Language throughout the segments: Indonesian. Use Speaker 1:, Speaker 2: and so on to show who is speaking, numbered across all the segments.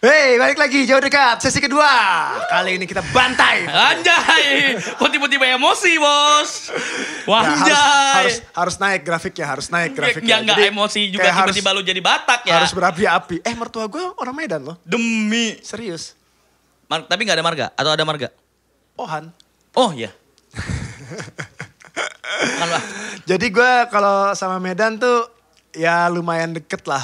Speaker 1: Hey, balik lagi jauh dekat sesi kedua. Kali ini kita bantai.
Speaker 2: Anjay, kok tiba-tiba emosi bos? Wanjay.
Speaker 1: Harus naik grafiknya, harus naik grafiknya.
Speaker 2: Ya nggak emosi juga tiba-tiba lu jadi Batak ya.
Speaker 1: Harus berapi-api. Mertua gue orang Medan loh.
Speaker 2: Demi.
Speaker 1: Serius.
Speaker 2: Tapi nggak ada marga atau ada marga?
Speaker 1: Ohan.
Speaker 2: Oh iya. Kan lah.
Speaker 1: Jadi gue kalau sama Medan tuh ya lumayan deket lah.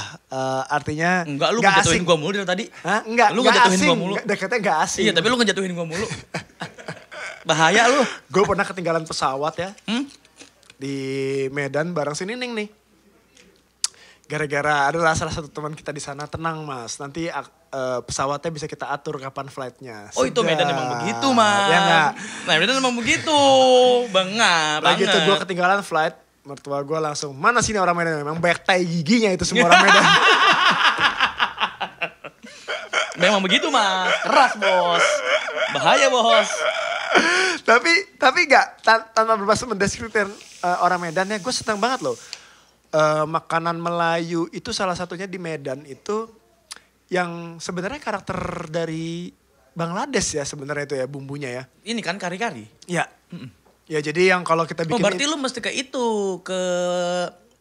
Speaker 1: Artinya
Speaker 2: Enggak, lu
Speaker 1: gak
Speaker 2: ngejatuhin
Speaker 1: asing.
Speaker 2: gua mulu dari tadi.
Speaker 1: Hah? Enggak,
Speaker 2: lu
Speaker 1: gak
Speaker 2: ngejatuhin
Speaker 1: asing.
Speaker 2: gua mulu.
Speaker 1: Deketnya gak asing.
Speaker 2: Iya, tapi lu ngejatuhin gua mulu. Bahaya lu.
Speaker 1: Gue pernah ketinggalan pesawat ya. Di Medan bareng si Nining nih. Gara-gara adalah salah satu teman kita di sana, tenang mas. Nanti pesawatnya bisa kita atur kapan flightnya.
Speaker 2: Oh itu Medan emang begitu mas.
Speaker 1: Ya enggak?
Speaker 2: Nah Medan emang begitu. Banget.
Speaker 1: Begitu gue ketinggalan flight, mertua gue langsung, mana sini orang Medan? Memang banyak tai giginya itu semua orang Medan.
Speaker 2: Memang begitu mas. Keras bos. Bahaya bos.
Speaker 1: tapi enggak, tanpa bermaksud mendeskripsikan orang Medan ya, gue senang banget loh. Makanan Melayu itu salah satunya di Medan itu yang sebenarnya karakter dari Bangladesh ya sebenarnya itu ya bumbunya ya.
Speaker 2: Ini kan kari-kari.
Speaker 1: Ya. Ya jadi yang kalau kita
Speaker 2: Oh
Speaker 1: bikin
Speaker 2: berarti lu mesti ke itu, ke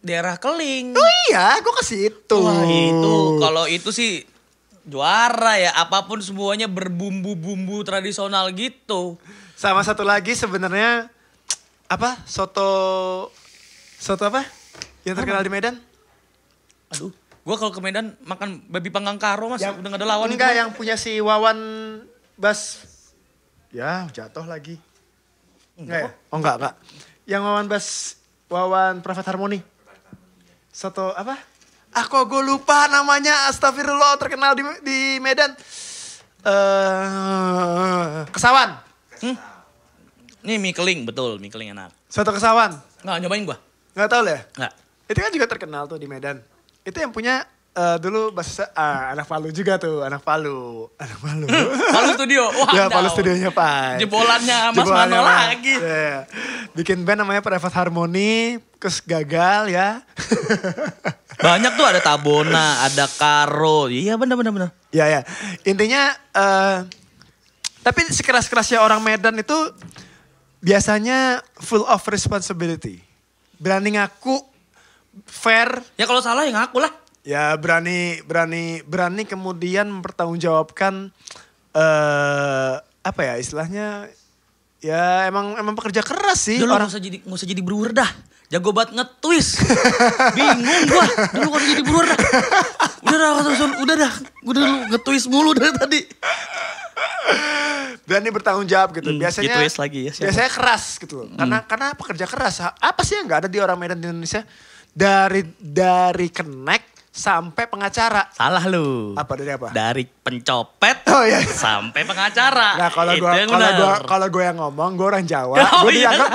Speaker 2: daerah Keling.
Speaker 1: Oh iya, gue kasih itu.
Speaker 2: Wah itu, kalau itu sih juara ya. Apapun semuanya berbumbu-bumbu tradisional gitu.
Speaker 1: Sama satu lagi sebenarnya apa? Soto apa? Yang terkenal di Medan?
Speaker 2: Aduh, gua kalau ke Medan makan babi panggang karo mas,
Speaker 1: Yang,
Speaker 2: udah gak ada lawan.
Speaker 1: enggak,
Speaker 2: itu.
Speaker 1: yang punya si Wawan Bas. Ya, jatuh lagi. Enggak ya? Oh enggak. Yang Wawan Prophet Harmony. Soto apa? Kok gue lupa namanya, astagfirullah, terkenal di Medan. Kesawan.
Speaker 2: Ini mie keling, betul, mie keling enak.
Speaker 1: Soto Kesawan.
Speaker 2: Nggak, nyobain gua.
Speaker 1: Nggak tahu ya?
Speaker 2: Nggak.
Speaker 1: Itu kan juga terkenal tuh di Medan. Itu yang punya dulu anak Palu juga tuh, anak Palu.
Speaker 2: Palu Studio, wah
Speaker 1: Ya Palu studionya Pak.
Speaker 2: Jebolannya Mas Mano lagi.
Speaker 1: Yeah. Bikin band namanya Private Harmony, terus gagal ya.
Speaker 2: Banyak tuh, ada Tabona, ada Karo. Iya benar.
Speaker 1: Ya. Intinya, tapi sekeras-kerasnya orang Medan itu biasanya full of responsibility. Berani ngaku, fair.
Speaker 2: Ya kalau salah ya ngaku lah.
Speaker 1: Ya berani kemudian mempertanggungjawabkan apa ya istilahnya, ya emang pekerja keras sih.
Speaker 2: Dulu nggak usah jadi brewer dah. Jago banget nge-twist. Bingung gua. Dulu nggak usah jadi brewer dah. Udah dah. Gue dulu nge-twist mulu dari tadi.
Speaker 1: Berani bertanggung jawab gitu. Biasanya
Speaker 2: Di-twist lagi ya.
Speaker 1: Biasanya keras gitu loh. Karena pekerja keras. Apa sih yang nggak ada di orang Medan di Indonesia? Dari kenek sampai pengacara.
Speaker 2: Salah lu.
Speaker 1: Apa dari apa?
Speaker 2: Dari pencopet sampai pengacara.
Speaker 1: Nah kalau gue yang ngomong, gue orang Jawa,
Speaker 2: Oh,
Speaker 1: gue
Speaker 2: iya.
Speaker 1: dianggap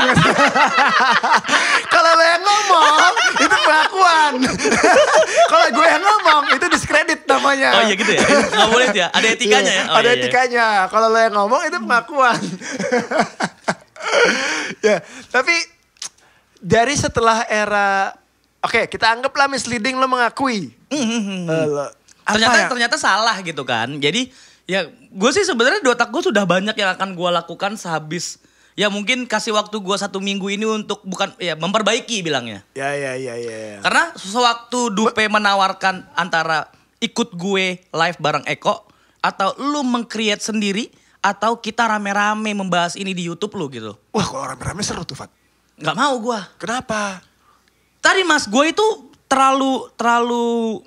Speaker 1: kalau lo yang ngomong itu pengakuan. Kalau gue yang ngomong itu diskredit namanya.
Speaker 2: Oh iya gitu ya. Nggak boleh tuh ya. Ada etikanya ya. Oh,
Speaker 1: ada
Speaker 2: iya.
Speaker 1: etikanya. Kalau lo yang ngomong itu pengakuan. Ya, tapi dari setelah era, oke, kita anggaplah misleading lo mengakui.
Speaker 2: Ternyata salah gitu kan. Jadi ya gue sih sebenarnya di otak gue sudah banyak yang akan gue lakukan sehabis. Ya mungkin kasih waktu gue 1 minggu ini untuk memperbaiki bilangnya.
Speaker 1: Ya.
Speaker 2: Karena sewaktu Dupe menawarkan antara ikut gue live bareng Eko atau lu meng-create sendiri atau kita rame-rame membahas ini di YouTube lu gitu.
Speaker 1: Wah, kalau rame-rame seru tuh, Fat.
Speaker 2: Nggak mau gue.
Speaker 1: Kenapa?
Speaker 2: Tadi mas gue itu terlalu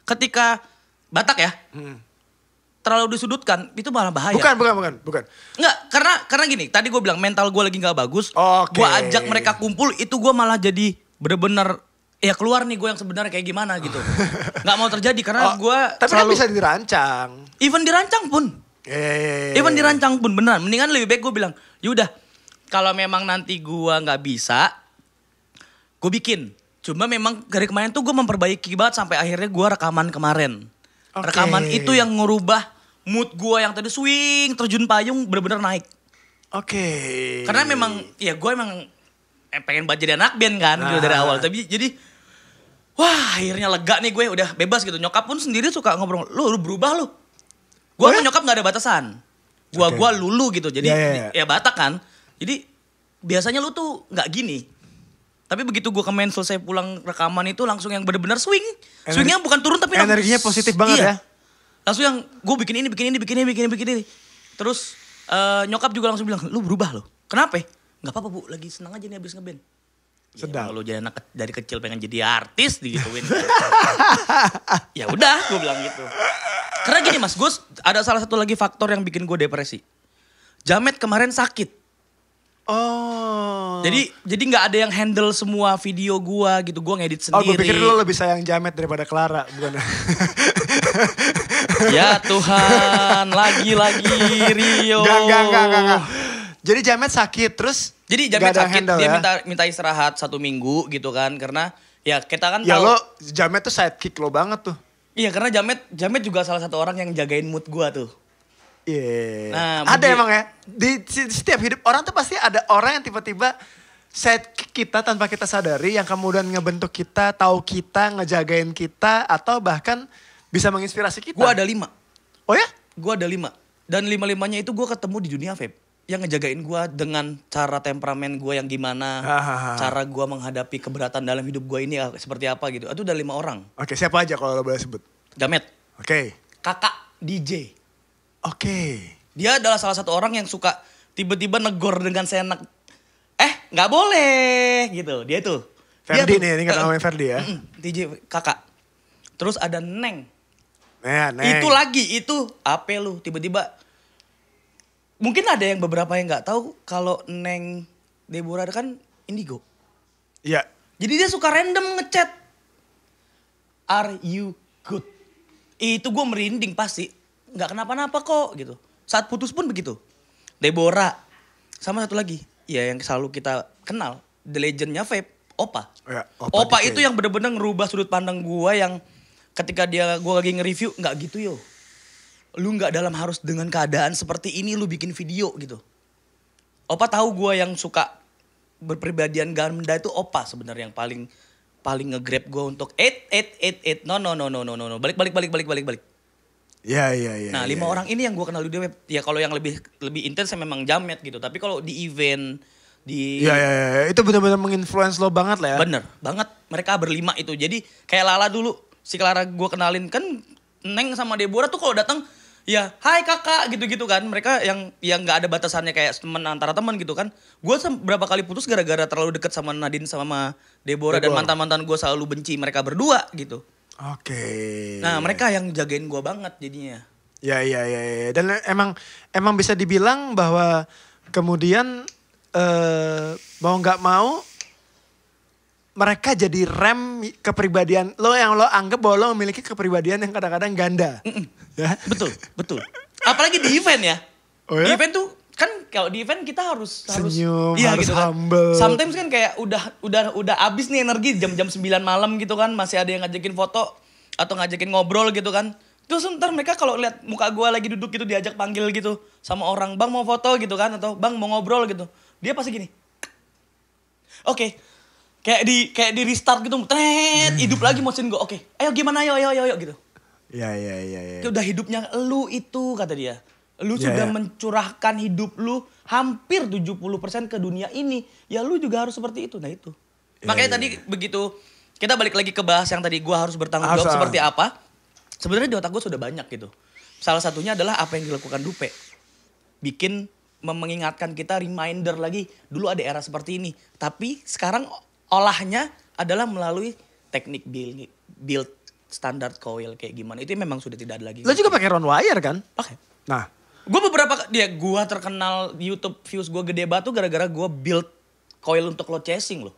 Speaker 2: ketika Batak ya. Terlalu disudutkan, itu malah bahaya.
Speaker 1: Bukan.
Speaker 2: Enggak, karena gini, tadi gue bilang mental gue lagi gak bagus.
Speaker 1: Oke.
Speaker 2: Gue ajak mereka kumpul, itu gue malah jadi bener-bener, ya keluar nih gue yang sebenarnya kayak gimana gitu. Gak mau terjadi karena gue
Speaker 1: tapi kan bisa dirancang.
Speaker 2: Even dirancang pun. Even dirancang pun beneran. Mendingan lebih baik gue bilang, yaudah kalau memang nanti gue gak bisa, gue bikin. Cuma memang dari kemarin tuh gue memperbaiki banget sampai akhirnya gue rekaman kemarin.
Speaker 1: Okay.
Speaker 2: Rekaman itu yang ngerubah mood gue yang tadi swing terjun payung bener-bener naik.
Speaker 1: Oke.
Speaker 2: Karena memang ya gue emang pengen banget jadi anak band kan gitu dari awal. Tapi jadi wah akhirnya lega nih gue udah bebas gitu. Nyokap pun sendiri suka ngobrol, lu berubah lu. Gue sama nyokap gak ada batasan. Gua lulu gitu. Jadi ya Batak kan. Jadi biasanya lu tuh gak gini. Tapi begitu gue ke main selesai pulang rekaman itu langsung yang bener-bener swing. Swingnya bukan turun tapi
Speaker 1: energinya positif banget ya.
Speaker 2: Langsung yang gue bikin ini. Terus nyokap juga langsung bilang, lu berubah loh. Kenapa? Gak apa-apa bu, lagi senang aja nih abis ngeband.
Speaker 1: Sedang.
Speaker 2: Ya, lu jadi anak dari kecil pengen jadi artis digituin. Ya udah, gue bilang gitu. Karena gini mas, gue ada salah satu lagi faktor yang bikin gue depresi. Jamet kemarin sakit.
Speaker 1: Oh.
Speaker 2: Jadi nggak ada yang handle semua video gue gitu. Gue ngedit sendiri.
Speaker 1: Oh, gue pikir lu lebih sayang Jamet daripada Clara, bukan?
Speaker 2: Ya Tuhan, lagi-lagi Rio.
Speaker 1: Enggak. Jadi Jamet sakit terus.
Speaker 2: Jadi Jamet sakit, dia
Speaker 1: ya?
Speaker 2: minta istirahat 1 minggu gitu kan. Karena ya kita kan
Speaker 1: ya
Speaker 2: tahu.
Speaker 1: Ya lo, Jamet tuh sidekick lo banget tuh.
Speaker 2: Iya karena Jamet juga salah satu orang yang jagain mood gue tuh.
Speaker 1: Iya.
Speaker 2: Nah,
Speaker 1: ada emang ya. Di setiap hidup orang tuh pasti ada orang yang tiba-tiba sidekick kita tanpa kita sadari. Yang kemudian ngebentuk kita, tahu kita, ngejagain kita. Atau bahkan bisa menginspirasi kita.
Speaker 2: Gue ada 5.
Speaker 1: Oh ya?
Speaker 2: Gue ada 5. Dan 5-5-nya itu gue ketemu di dunia vape. Yang ngejagain gue dengan cara temperamen gue yang gimana. Cara gue menghadapi keberatan dalam hidup gue ini seperti apa gitu. Itu udah 5 orang.
Speaker 1: Oke, siapa aja kalau lo boleh sebut?
Speaker 2: Jamet.
Speaker 1: Oke.
Speaker 2: Kakak DJ.
Speaker 1: Oke.
Speaker 2: Dia adalah salah satu orang yang suka tiba-tiba negor dengan seenak. Gak boleh gitu. Dia tuh.
Speaker 1: Ferdi nih, ini kan namanya Ferdi ya.
Speaker 2: DJ kakak. Terus ada Neng.
Speaker 1: Neng.
Speaker 2: Itu lagi, itu apa lu tiba-tiba. Mungkin ada yang beberapa yang gak tahu kalau Neng Deborah kan indigo.
Speaker 1: Iya.
Speaker 2: Jadi dia suka random ngechat. Are you good? Itu gue merinding pasti. Gak kenapa-napa kok gitu. Saat putus pun begitu. Deborah. Sama satu lagi. Ya yang selalu kita kenal. The legendnya vape. Opa.
Speaker 1: Ya,
Speaker 2: Opa itu yang bener-bener ngerubah sudut pandang gue yang ketika gue lagi nge-review. Gak gitu yo. Lu gak dalam harus dengan keadaan seperti ini lu bikin video gitu. Opa tahu gue yang suka berpribadian ganda itu Opa sebenarnya yang paling nge-grab gue untuk no. Balik.
Speaker 1: Iya.
Speaker 2: Nah 5 orang ini yang gue kenal di web. Ya kalau yang lebih intens memang Jamet gitu. Tapi kalau di event di
Speaker 1: Iya. Itu benar-benar menginfluence lo banget lah ya.
Speaker 2: Bener banget. Mereka berlima itu. Jadi kayak Lala dulu. Si Clara gue kenalin kan Neng sama Deborah tuh kalau datang ya hai kakak gitu-gitu kan. Mereka yang gak ada batasannya kayak temen antara teman gitu kan. Gue berapa kali putus gara-gara terlalu deket sama Nadine sama Deborah. Dan mantan-mantan gue selalu benci mereka berdua gitu.
Speaker 1: Oke.
Speaker 2: Nah mereka yang jagain gue banget jadinya.
Speaker 1: Ya. Dan emang bisa dibilang bahwa kemudian mau gak mau mereka jadi rem kepribadian lo yang lo anggap bahwa lo memiliki kepribadian yang kadang-kadang ganda. Ya? Betul. Apalagi di event ya. Oh ya?
Speaker 2: Di event tuh kan kalau di event kita harus
Speaker 1: senyum,
Speaker 2: iya,
Speaker 1: harus
Speaker 2: gitu kan.
Speaker 1: humble.
Speaker 2: Sometimes kan kayak udah abis nih energi jam-jam 9 malam gitu kan. Masih ada yang ngajakin foto atau ngajakin ngobrol gitu kan. Terus ntar mereka kalau lihat muka gue lagi duduk gitu diajak panggil gitu sama orang. Bang mau foto gitu kan atau bang mau ngobrol gitu. Dia pasti gini. Oke. Kayak di restart gitu. Hidup lagi motion gue. Oke. Ayo gimana ayo gitu.
Speaker 1: Iya.
Speaker 2: Itu udah hidupnya lu itu kata dia. Lu sudah mencurahkan hidup lu hampir 70% ke dunia ini. Ya lu juga harus seperti itu. Nah itu. Makanya tadi begitu kita balik lagi ke bahas yang tadi gue harus bertanggung jawab seperti apa. Sebenarnya di otak gue sudah banyak gitu. Salah satunya adalah apa yang dilakukan Dupe. Bikin mengingatkan kita reminder lagi. Dulu ada era seperti ini. Tapi sekarang olahnya adalah melalui teknik build standar coil kayak gimana. Itu memang sudah tidak ada lagi.
Speaker 1: Lo juga pakai round wire kan?
Speaker 2: Pakai.
Speaker 1: Nah.
Speaker 2: Gue terkenal YouTube views gue gede batu gara-gara gue build coil untuk load chasing loh.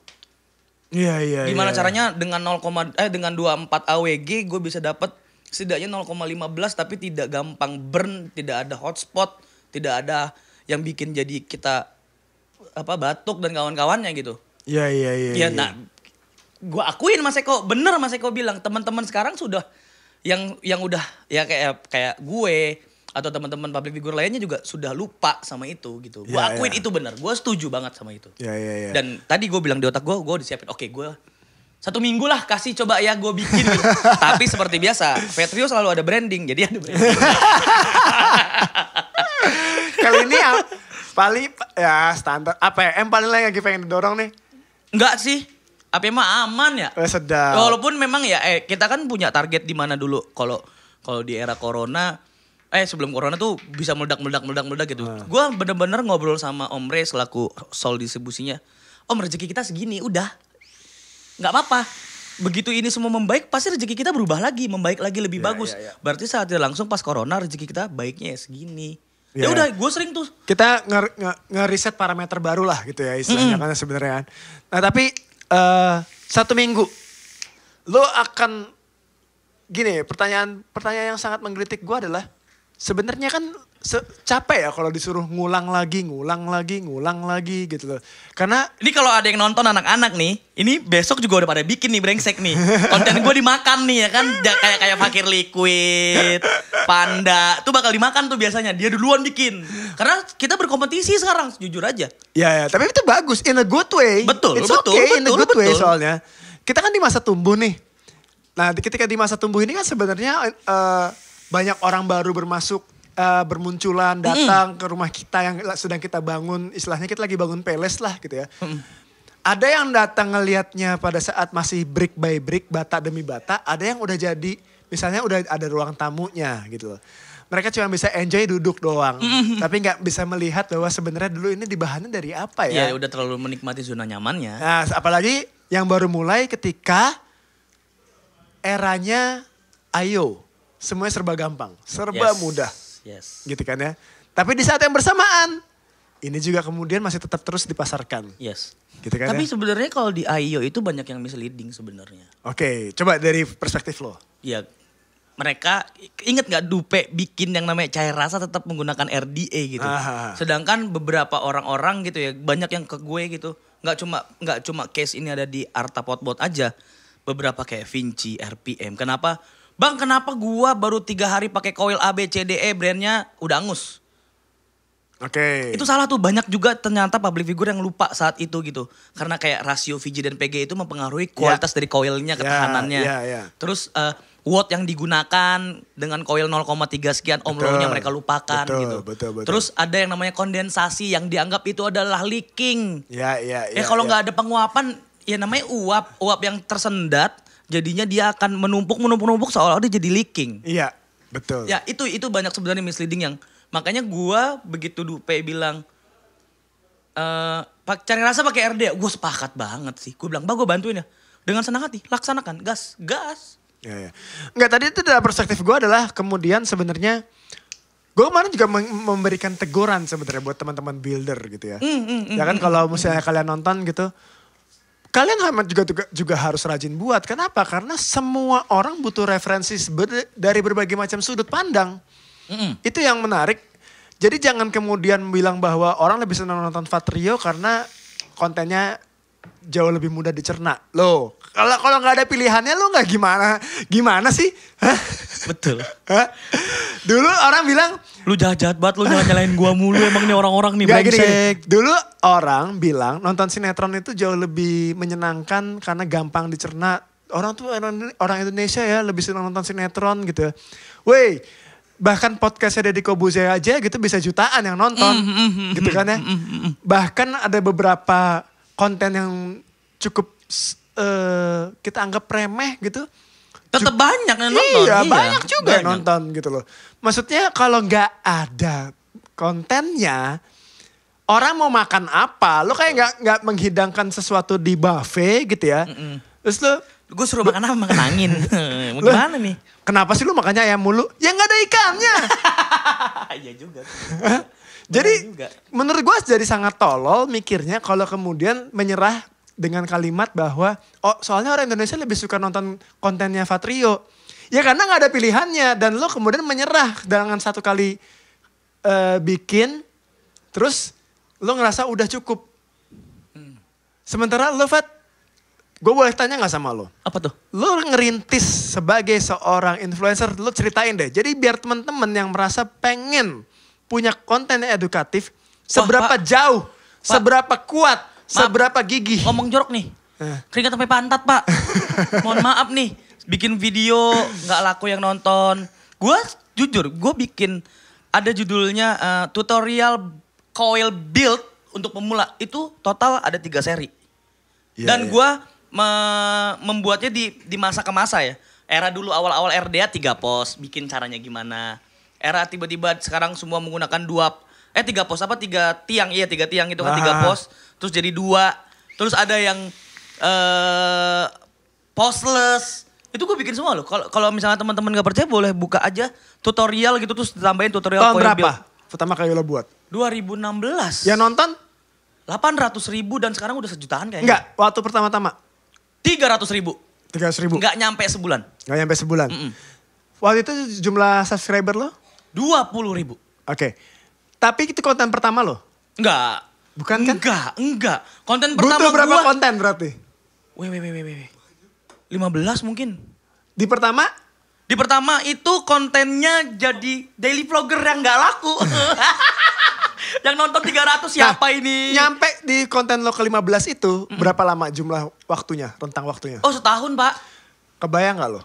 Speaker 1: Iya.
Speaker 2: Gimana caranya dengan 24 AWG gue bisa dapat setidaknya 0,15 tapi tidak gampang burn, tidak ada hotspot, tidak ada yang bikin jadi kita batuk dan kawan-kawannya gitu.
Speaker 1: Iya.
Speaker 2: Nah, gue akuin Mas Eko, bener Mas Eko bilang teman-teman sekarang sudah yang udah ya kayak gue atau teman-teman public figure lainnya juga sudah lupa sama itu gitu. Gue akuin itu bener, gue setuju banget sama itu.
Speaker 1: Iya.
Speaker 2: Dan tadi gue bilang di otak gue disiapin, oke gue 1 minggu lah kasih coba ya gue bikin. Tapi seperti biasa, Vetrio selalu ada branding, jadi ada branding.
Speaker 1: Kali ini paling ya standar APM paling lagi pengen didorong nih.
Speaker 2: Enggak sih. APM mah aman ya.
Speaker 1: Sedap.
Speaker 2: Walaupun memang ya kita kan punya target di mana dulu kalau di era corona sebelum corona tuh bisa meledak gitu. Gua bener-bener ngobrol sama Om Re selaku sol distribusinya. Om, rezeki kita segini, udah. Nggak apa-apa. Begitu ini semua membaik, pasti rezeki kita berubah lagi, membaik lagi lebih bagus. Berarti saatnya langsung pas corona rezeki kita baiknya ya segini. Ya udah, gue sering tuh.
Speaker 1: Kita ngeriset parameter baru lah gitu ya istilahnya kan sebenarnya. Nah tapi 1 minggu lo akan gini, pertanyaan yang sangat menggelitik gue adalah sebenarnya kan capek ya kalau disuruh ngulang lagi gitu loh. Karena
Speaker 2: ini kalau ada yang nonton anak-anak nih, ini besok juga udah pada bikin nih brengsek nih. Konten gue dimakan nih ya kan, kayak Fakir Liquid, Panda, tuh bakal dimakan tuh biasanya. Dia duluan bikin. Karena kita berkompetisi sekarang, jujur aja.
Speaker 1: Ya, tapi itu bagus in a good way.
Speaker 2: Betul,
Speaker 1: It's okay in a good way soalnya. Kita kan di masa tumbuh nih. Nah, ketika di masa tumbuh ini kan sebenarnya banyak orang baru bermunculan datang ke rumah kita yang sedang kita bangun, istilahnya kita lagi bangun peles lah gitu ya. Ada yang datang ngelihatnya pada saat masih brick by brick, bata demi bata, ada yang udah jadi misalnya udah ada ruang tamunya gitu loh. Mereka cuma bisa enjoy duduk doang, tapi nggak bisa melihat bahwa sebenarnya dulu ini dibahannya dari apa ya.
Speaker 2: Ya udah terlalu menikmati zona nyamannya.
Speaker 1: Nah, apalagi yang baru mulai ketika eranya ayo, semuanya serba gampang, serba mudah.
Speaker 2: Yes.
Speaker 1: Gitu kan ya. Tapi di saat yang bersamaan, ini juga kemudian masih tetap terus dipasarkan.
Speaker 2: Yes.
Speaker 1: Gitu kan.
Speaker 2: Tapi
Speaker 1: ya?
Speaker 2: sebenarnya kalau di IO itu banyak yang misleading sebenarnya.
Speaker 1: Oke, coba dari perspektif lo.
Speaker 2: Ya, mereka inget nggak Dupe bikin yang namanya cair rasa tetap menggunakan RDA gitu. Sedangkan beberapa orang-orang gitu ya, banyak yang ke gue gitu. Nggak cuma case ini ada di Arta Potbot aja. Beberapa kayak Vinci, RPM. Kenapa? Bang, kenapa gua baru 3 hari pakai coil ABCDE brandnya udah angus?
Speaker 1: Oke.
Speaker 2: Itu salah tuh, banyak juga ternyata public figure yang lupa saat itu gitu. Karena kayak rasio VG dan PG itu mempengaruhi kualitas dari coilnya, ketahanannya. Terus watt yang digunakan dengan coil 0,3 sekian ohm low-nya mereka lupakan gitu.
Speaker 1: Betul.
Speaker 2: Terus ada yang namanya kondensasi yang dianggap itu adalah leaking. Kalau nggak ada penguapan, ya namanya uap yang tersendat. Jadinya dia akan menumpuk seolah-olah dia jadi leaking.
Speaker 1: Iya, betul.
Speaker 2: Ya itu banyak sebenarnya misleading yang makanya gua begitu Dupe bilang cari rasa pakai RD, gue sepakat banget sih. Gue bilang, "Bang, gue bantuin ya." Dengan senang hati, laksanakan, gas.
Speaker 1: Ya. Enggak, tadi itu dalam perspektif gue adalah kemudian sebenarnya gue kemarin juga memberikan teguran sebenarnya buat teman-teman builder gitu ya. Ya kan kalau misalnya kalian nonton gitu, kalian juga harus rajin buat. Kenapa? Karena semua orang butuh referensi dari berbagai macam sudut pandang. Itu yang menarik. Jadi jangan kemudian bilang bahwa orang lebih senang nonton Fatrio karena kontennya jauh lebih mudah dicerna. Loh, kalau nggak ada pilihannya lo nggak gimana sih? Hah?
Speaker 2: Betul.
Speaker 1: Hah? Dulu orang bilang,
Speaker 2: lu jahat banget, lu jangan nyalain gua mulu, emang nih orang-orang nih
Speaker 1: brengsek.
Speaker 2: brengsek.
Speaker 1: Dulu orang bilang nonton sinetron itu jauh lebih menyenangkan karena gampang dicerna. Orang Indonesia ya lebih senang nonton sinetron gitu. Wey, bahkan podcastnya Deddy Kobuzer aja gitu bisa jutaan yang nonton. Gitu kan ya. Bahkan ada beberapa konten yang cukup kita anggap remeh gitu.
Speaker 2: Tetap banyak yang nonton.
Speaker 1: Iya, banyak juga yang nonton gitu loh. Maksudnya kalau nggak ada kontennya, orang mau makan apa? Lo kayak nggak menghidangkan sesuatu di buffet gitu ya. Terus lo,
Speaker 2: gue suruh makan apa? Makan angin. Mau gimana nih?
Speaker 1: Kenapa sih lo makannya ayam mulu? Ya nggak ada ikannya.
Speaker 2: Iya juga.
Speaker 1: Jadi menurut gue jadi sangat tolol mikirnya kalau kemudian menyerah dengan kalimat bahwa soalnya orang Indonesia lebih suka nonton kontennya Fatrio. Ya karena gak ada pilihannya dan lo kemudian menyerah dengan satu kali bikin terus lo ngerasa udah cukup. Sementara lo Fat, gue boleh tanya gak sama lo?
Speaker 2: Apa tuh?
Speaker 1: Lo ngerintis sebagai seorang influencer, lo ceritain deh. Jadi biar teman-teman yang merasa pengen punya konten yang edukatif, seberapa jauh, seberapa kuat, seberapa gigih.
Speaker 2: Ngomong jorok nih. Keringat sampai pantat, Pak. Mohon maaf nih. Bikin video gak laku yang nonton. Gue jujur, gue bikin ada judulnya tutorial coil build untuk pemula. Itu total ada 3 seri. Dan gue membuatnya di masa ke masa ya. Era dulu awal-awal RDA 3 pos, bikin caranya gimana. Era tiba-tiba sekarang semua menggunakan 3 pos apa 3 tiang. Iya 3 tiang itu kan 3 pos. Terus jadi 2. Terus ada yang postless. Itu gue bikin semua loh. Kalau misalnya teman-teman gak percaya boleh buka aja tutorial gitu terus ditambahin tutorial
Speaker 1: Tahun
Speaker 2: coil
Speaker 1: berapa
Speaker 2: build.
Speaker 1: pertama kali lo buat?
Speaker 2: 2016.
Speaker 1: Yang nonton?
Speaker 2: 800.000 dan sekarang udah 1 jutaan kayaknya.
Speaker 1: Enggak, waktu pertama-tama.
Speaker 2: 300.000.
Speaker 1: 300.000.
Speaker 2: Nggak nyampe sebulan.
Speaker 1: Nggak nyampe sebulan. Waktu itu jumlah subscriber lo?
Speaker 2: 20.000.
Speaker 1: Oke. Tapi itu konten pertama lo?
Speaker 2: Enggak.
Speaker 1: Bukan kan?
Speaker 2: Enggak. Konten pertama
Speaker 1: Butuh berapa
Speaker 2: gua...
Speaker 1: konten berarti?
Speaker 2: Weh. 15 mungkin.
Speaker 1: Di pertama?
Speaker 2: Di pertama itu kontennya jadi daily vlogger yang nggak laku. Yang nonton 300 siapa ini?
Speaker 1: Nyampe di konten lo ke-15 itu berapa lama jumlah waktunya, rentang waktunya?
Speaker 2: Oh setahun pak.
Speaker 1: Kebayang gak lo?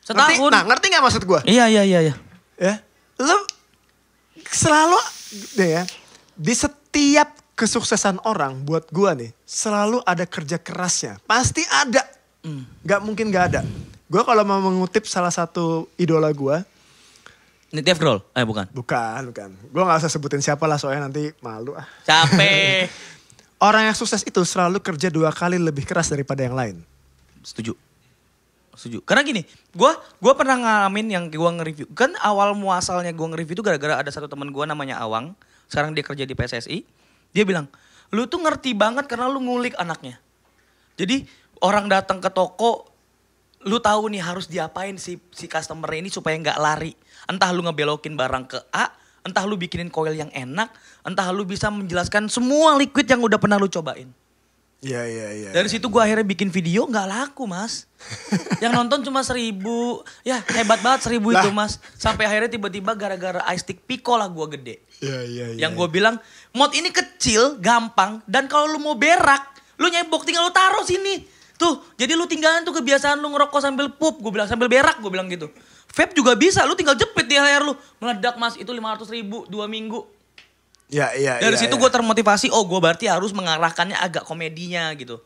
Speaker 2: Setahun.
Speaker 1: Ngerti gak maksud gue?
Speaker 2: Iya.
Speaker 1: Ya, lo selalu deh ya, di setiap kesuksesan orang buat gue nih, selalu ada kerja kerasnya. Pasti ada. Gak mungkin gak ada. Gue kalau mau mengutip salah satu idola gue.
Speaker 2: Nitya Frol? Bukan.
Speaker 1: Bukan. Gue gak usah sebutin siapa lah soalnya nanti malu ah.
Speaker 2: Capek.
Speaker 1: Orang yang sukses itu selalu kerja 2 kali lebih keras daripada yang lain.
Speaker 2: Setuju. Karena gini, gue pernah ngalamin yang gue nge-review. Kan awal muasalnya gue nge-review itu gara-gara ada satu teman gue namanya Awang. Sekarang dia kerja di PSSI. Dia bilang, lu tuh ngerti banget karena lu ngulik anaknya. Jadi orang datang ke toko, lu tahu nih harus diapain si customer ini supaya nggak lari. Entah lu ngebelokin barang ke A, entah lu bikinin coil yang enak, entah lu bisa menjelaskan semua liquid yang udah pernah lu cobain.
Speaker 1: Iya.
Speaker 2: Dari situ gue akhirnya bikin video nggak laku mas. Yang nonton cuma 1.000. Ya hebat banget 1.000 itu mas. Sampai akhirnya tiba-tiba gara-gara ice stick Pico lah gue gede.
Speaker 1: Iya.
Speaker 2: Yang gue bilang mod ini kecil, gampang. Dan kalau lu mau berak, lu nyebok tinggal lu taruh sini. Tuh jadi lu tinggalin tuh kebiasaan lu ngerokok sambil pup. Gue bilang sambil berak gue bilang gitu. Vape juga bisa, lu tinggal jepit di leher lu. Meledak mas, itu 500.000 2 minggu.
Speaker 1: Iya.
Speaker 2: Dari situ gue termotivasi, gue berarti harus mengarahkannya agak komedinya gitu.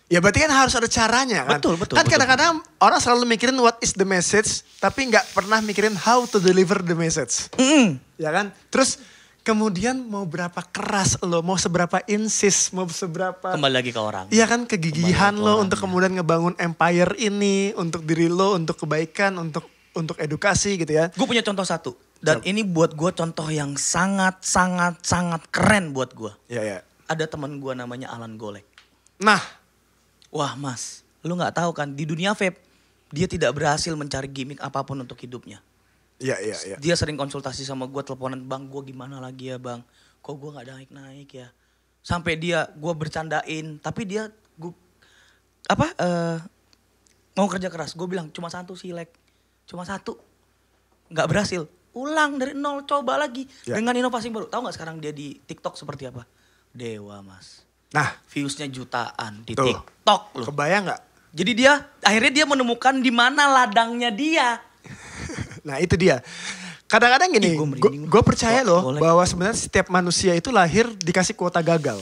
Speaker 1: Ya berarti kan harus ada caranya kan.
Speaker 2: Betul.
Speaker 1: Kan kadang-kadang orang selalu mikirin what is the message, tapi nggak pernah mikirin how to deliver the message. Ya kan? Terus kemudian mau berapa keras lo, mau seberapa insist, mau seberapa...
Speaker 2: Kembali lagi ke orang.
Speaker 1: Iya kan, kegigihan lo untuk kemudian ngebangun empire ini, untuk diri lo, untuk kebaikan, untuk edukasi gitu ya.
Speaker 2: Gue punya contoh satu. Dan ini buat gue contoh yang sangat keren buat gue.
Speaker 1: Iya.
Speaker 2: Ada teman gue namanya Alan Golek.
Speaker 1: Nah.
Speaker 2: Wah mas, lu gak tahu kan di dunia vape, dia tidak berhasil mencari gimmick apapun untuk hidupnya.
Speaker 1: Iya.
Speaker 2: Dia sering konsultasi sama gue, teleponan, bang gue gimana lagi ya bang. Kok gue gak naik-naik ya. Sampai gue bercandain, tapi dia mau kerja keras. Gue bilang cuma 1 silek. Cuma 1. Gak berhasil. Ulang dari 0, coba lagi. Ya. Dengan inovasi baru. Tahu gak sekarang dia di TikTok seperti apa? Dewa mas.
Speaker 1: Nah.
Speaker 2: Viewsnya jutaan di
Speaker 1: tuh,
Speaker 2: TikTok loh.
Speaker 1: Kebayang gak?
Speaker 2: Jadi akhirnya dia menemukan di mana ladangnya dia.
Speaker 1: Nah itu dia. Kadang-kadang gini, gue percaya loh bahwa sebenarnya setiap manusia itu lahir dikasih kuota gagal.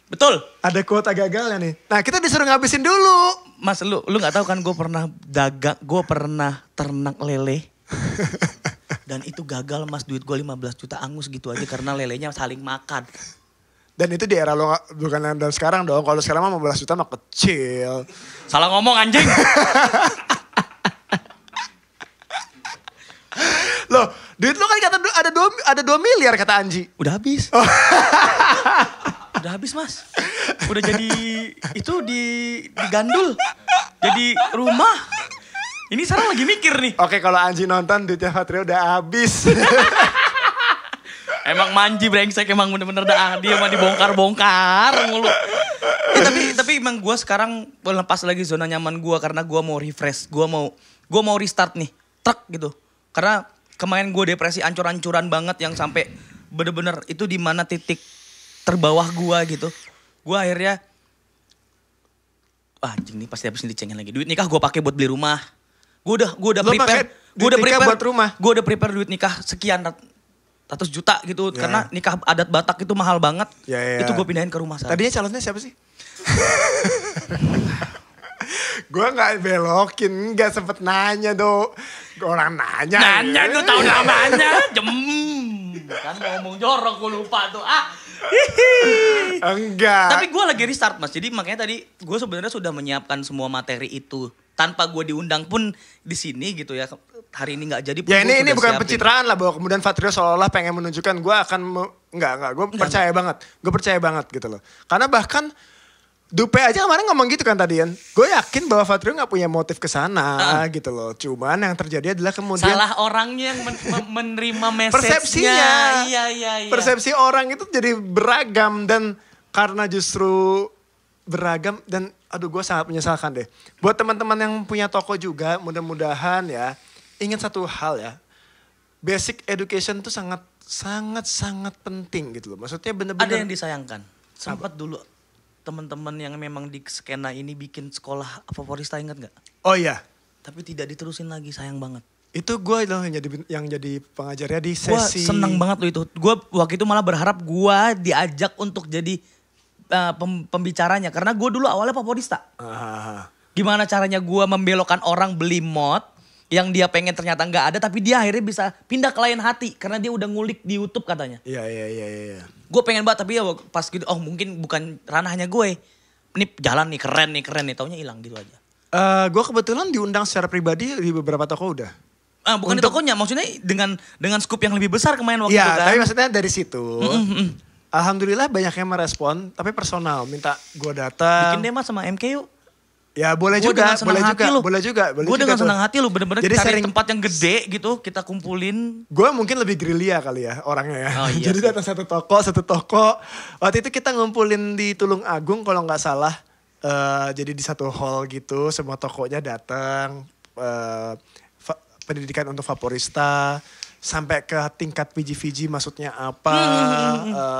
Speaker 2: Betul.
Speaker 1: Ada kuota gagalnya nih. Nah kita disuruh ngabisin dulu.
Speaker 2: Mas lu gak tahu kan gue pernah ternak lele. Dan itu gagal mas, duit gue 15 juta angus gitu aja karena lelenya saling makan.
Speaker 1: Dan itu di era lo, bukan dan sekarang dong. Kalau sekarang mah 15 juta mah kecil.
Speaker 2: Salah ngomong anjing.
Speaker 1: Loh, duit lo kan kata ada 2 miliar kata Anji.
Speaker 2: Udah habis. Udah habis mas. Udah jadi itu digandul. Jadi rumah. Ini sekarang lagi mikir nih.
Speaker 1: Oke kalau Anji nonton duitnya Fatria udah habis.
Speaker 2: Emang Manji brengsek emang bener-bener dia mah dibongkar-bongkar mulu. Tapi emang gue sekarang lepas lagi zona nyaman gue karena gue mau refresh. Gue mau restart nih. Truk gitu. Karena kemarin gue depresi ancur-ancuran banget yang sampai bener-bener itu di mana titik terbawah gue gitu. Gue akhirnya anjing nih pasti habis ini dicengin lagi. Duit nikah gue pakai buat beli rumah. Gue udah prepare. Gue udah prepare
Speaker 1: buat rumah.
Speaker 2: Gue udah prepare duit nikah sekian 400 juta gitu.
Speaker 1: Ya.
Speaker 2: Karena nikah adat Batak itu mahal banget.
Speaker 1: Ya.
Speaker 2: Itu gue pindahin ke rumah saya.
Speaker 1: Tadinya calonnya siapa sih? Gue gak belokin, gak sempet nanya do. Orang nanya.
Speaker 2: Nanya itu tahu namanya. Kan mau ngomong jorok gue lupa tuh.
Speaker 1: Enggak.
Speaker 2: Tapi gue lagi restart mas. Jadi makanya tadi gue sebenarnya sudah menyiapkan semua materi itu. Tanpa gue diundang pun di sini gitu ya. Hari ini gak jadi pun
Speaker 1: ya ini bukan
Speaker 2: siapin.
Speaker 1: pencitraan lah bahwa kemudian Fatrio seolah-olah pengen menunjukkan gue akan enggak gue percaya banget. Gue percaya banget gitu loh. Karena bahkan Dupe aja kemarin ngomong gitu kan tadi kan. Gue yakin bahwa Fatrio gak punya motif ke sana gitu loh. Cuman yang terjadi adalah kemudian
Speaker 2: salah orangnya yang menerima message-nya.
Speaker 1: persepsinya.
Speaker 2: Iya.
Speaker 1: Persepsi orang itu jadi beragam dan karena justru beragam dan aduh gue sangat menyesalkan deh. Buat teman-teman yang punya toko juga mudah-mudahan ya ingat satu hal ya. Basic education tuh sangat penting gitu loh. Maksudnya bener-bener.
Speaker 2: Ada yang disayangkan. Sempat dulu teman-teman yang memang di skena ini bikin sekolah Favorista ingat gak?
Speaker 1: Oh iya.
Speaker 2: Tapi tidak diterusin lagi, sayang banget.
Speaker 1: Itu gue loh yang jadi pengajarnya di
Speaker 2: Gue
Speaker 1: sesi.
Speaker 2: seneng banget loh itu. Gue waktu itu malah berharap gue diajak untuk jadi pembicaranya. Karena gue dulu awalnya Favorista. Gimana caranya gue membelokkan orang beli mod yang dia pengen ternyata nggak ada, tapi dia akhirnya bisa pindah ke lain hati karena dia udah ngulik di YouTube katanya.
Speaker 1: Iya.
Speaker 2: Gue pengen banget tapi ya pas gitu, oh mungkin bukan ranahnya gue. Ini jalan nih keren nih, taunya hilang gitu aja.
Speaker 1: Gue kebetulan diundang secara pribadi di beberapa toko udah.
Speaker 2: Bukan di tokonya, maksudnya dengan scoop yang lebih besar kemarin waktu itu
Speaker 1: Iya,
Speaker 2: kan.
Speaker 1: tapi maksudnya dari situ. Alhamdulillah banyak yang merespon, tapi personal minta gue datang.
Speaker 2: Bikin demo sama MK yuk.
Speaker 1: Ya boleh
Speaker 2: Gua
Speaker 1: juga,
Speaker 2: dengan
Speaker 1: boleh juga.
Speaker 2: Gue dengan senang hati lu bener-bener
Speaker 1: Jadi
Speaker 2: cari
Speaker 1: sering
Speaker 2: tempat yang gede gitu, kita kumpulin.
Speaker 1: Gue mungkin lebih gerilya kali ya orangnya ya.
Speaker 2: Oh, iya,
Speaker 1: Jadi datang satu toko. Waktu itu kita ngumpulin di Tulung Agung kalau nggak salah. Jadi di satu hall gitu, semua tokonya datang. Pendidikan untuk Vaporista. Sampai ke tingkat PG-VG maksudnya apa.